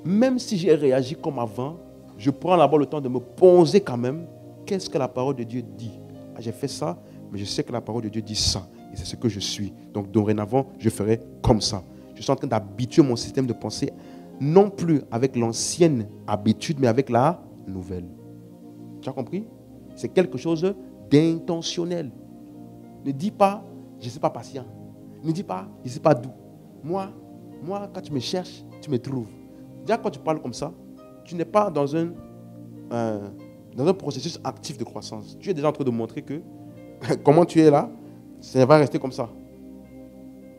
même si j'ai réagi comme avant, je prends d'abord le temps de me poser quand même, qu'est-ce que la parole de Dieu dit? J'ai fait ça, mais je sais que la parole de Dieu dit ça. Et c'est ce que je suis. Donc dorénavant, je ferai comme ça. Je suis en train d'habituer mon système de pensée, non plus avec l'ancienne habitude, mais avec la nouvelle. Tu as compris? C'est quelque chose d'intentionnel. Ne dis pas, je ne suis pas patient. Ne dis pas, je ne sais pas d'où. Moi, quand tu me cherches, tu me trouves. Déjà, quand tu parles comme ça, tu n'es pas dans un processus actif de croissance. Tu es déjà en train de montrer que comment tu es là, ça va rester comme ça.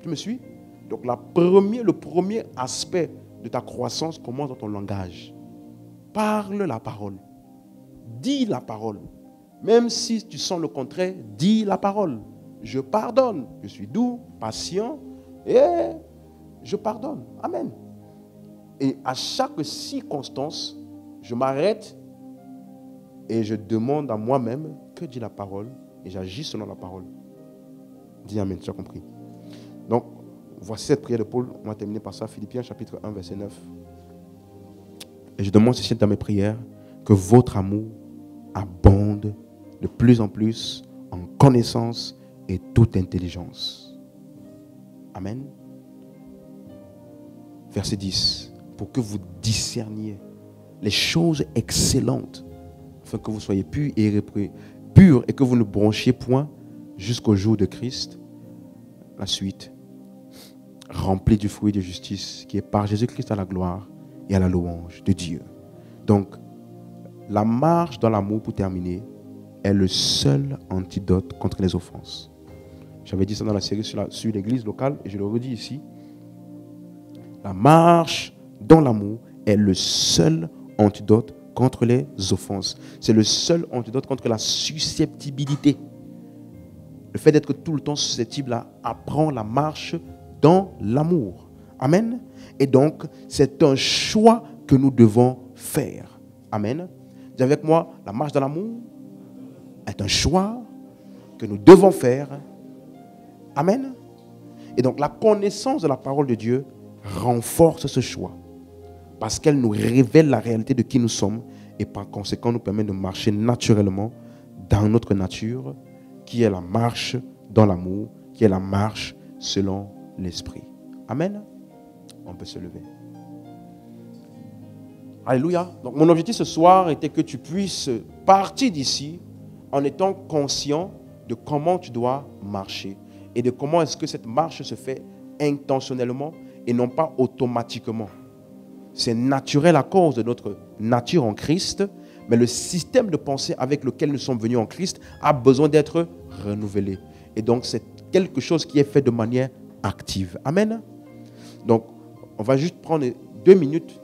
Tu me suis? Donc, le premier aspect de ta croissance commence dans ton langage. Parle la parole. Dis la parole. Même si tu sens le contraire, dis la parole. Je pardonne. Je suis doux, patient et je pardonne. Amen. Et à chaque circonstance, je m'arrête et je demande à moi-même que dit la parole et j'agis selon la parole. Dis amen, tu as compris. Donc, voici cette prière de Paul. On va terminer par ça. Philippiens chapitre 1, verset 9. Et je demande ceci dans mes prières, que votre amour abonde de plus en plus en connaissance et toute intelligence. Amen. Verset 10. Pour que vous discerniez les choses excellentes, afin que vous soyez purs et que vous ne bronchiez point jusqu'au jour de Christ. La suite. Remplis du fruit de justice qui est par Jésus-Christ à la gloire et à la louange de Dieu. Donc, la marche dans l'amour, pour terminer, est le seul antidote contre les offenses. J'avais dit ça dans la série sur l'église locale et je le redis ici. La marche dans l'amour est le seul antidote contre les offenses. C'est le seul antidote contre la susceptibilité. Le fait d'être tout le temps susceptible apprend la marche dans l'amour. Amen. Et donc, c'est un choix que nous devons faire. Amen. Dis avec moi, la marche dans l'amour est un choix que nous devons faire. Amen. Et donc, la connaissance de la parole de Dieu renforce ce choix. Parce qu'elle nous révèle la réalité de qui nous sommes et par conséquent nous permet de marcher naturellement dans notre nature, qui est la marche dans l'amour, qui est la marche selon l'esprit. Amen. On peut se lever. Alléluia. Donc mon objectif ce soir était que tu puisses partir d'ici en étant conscient de comment tu dois marcher et de comment est-ce que cette marche se fait intentionnellement et non pas automatiquement. C'est naturel à cause de notre nature en Christ, mais le système de pensée avec lequel nous sommes venus en Christ a besoin d'être renouvelé. Et donc, c'est quelque chose qui est fait de manière active. Amen. Donc, on va juste prendre 2 minutes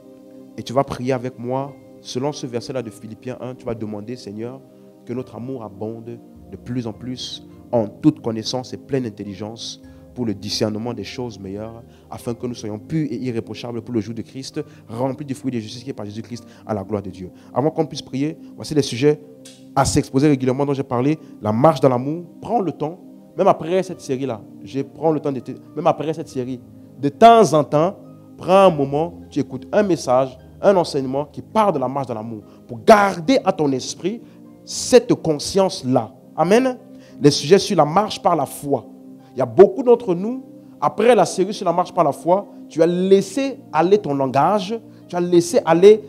et tu vas prier avec moi. Selon ce verset-là de Philippiens 1, tu vas demander, Seigneur, que notre amour abonde de plus en plus en toute connaissance et pleine intelligence pour le discernement des choses meilleures, afin que nous soyons purs et irréprochables pour le jour de Christ, remplis du fruit de justice qui est par Jésus-Christ à la gloire de Dieu. Avant qu'on puisse prier, voici les sujets à s'exposer régulièrement dont j'ai parlé. La marche dans l'amour. Prends le temps, même après cette série-là, même après cette série, de temps en temps, prends un moment, tu écoutes un message, un enseignement qui parle de la marche dans l'amour, pour garder à ton esprit cette conscience-là. Amen. Les sujets sur la marche par la foi. Il y a beaucoup d'entre nous, après la série sur la marche par la foi, tu as laissé aller ton langage, tu as laissé aller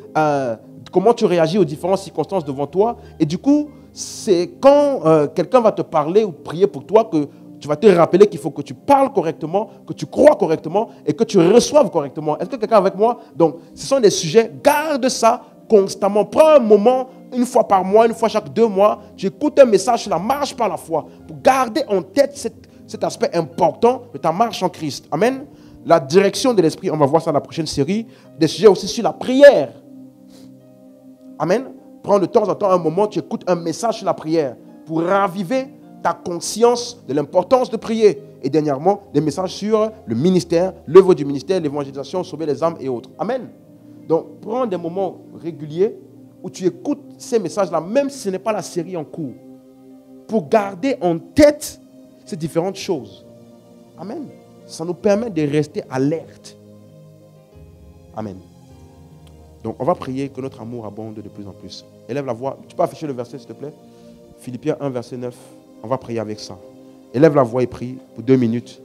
comment tu réagis aux différentes circonstances devant toi. Et du coup, c'est quand quelqu'un va te parler ou prier pour toi que tu vas te rappeler qu'il faut que tu parles correctement, que tu crois correctement et que tu reçoives correctement. Est-ce que quelqu'un est avec moi? Donc, ce sont des sujets, garde ça constamment. Prends un moment, une fois par mois, une fois chaque 2 mois, tu écoutes un message sur la marche par la foi pour garder en tête cet aspect important de ta marche en Christ. Amen. La direction de l'esprit, on va voir ça dans la prochaine série. Des sujets aussi sur la prière. Amen. Prends de temps en temps un moment, tu écoutes un message sur la prière pour raviver ta conscience de l'importance de prier. Et dernièrement, des messages sur le ministère, l'œuvre du ministère, l'évangélisation, sauver les âmes et autres. Amen. Donc, prends des moments réguliers où tu écoutes ces messages-là, même si ce n'est pas la série en cours, pour garder en tête ces différentes choses. Amen. Ça nous permet de rester alertes. Amen. Donc, on va prier que notre amour abonde de plus en plus. Élève la voix. Tu peux afficher le verset, s'il te plaît? Philippiens 1, verset 9. On va prier avec ça. Élève la voix et prie pour 2 minutes.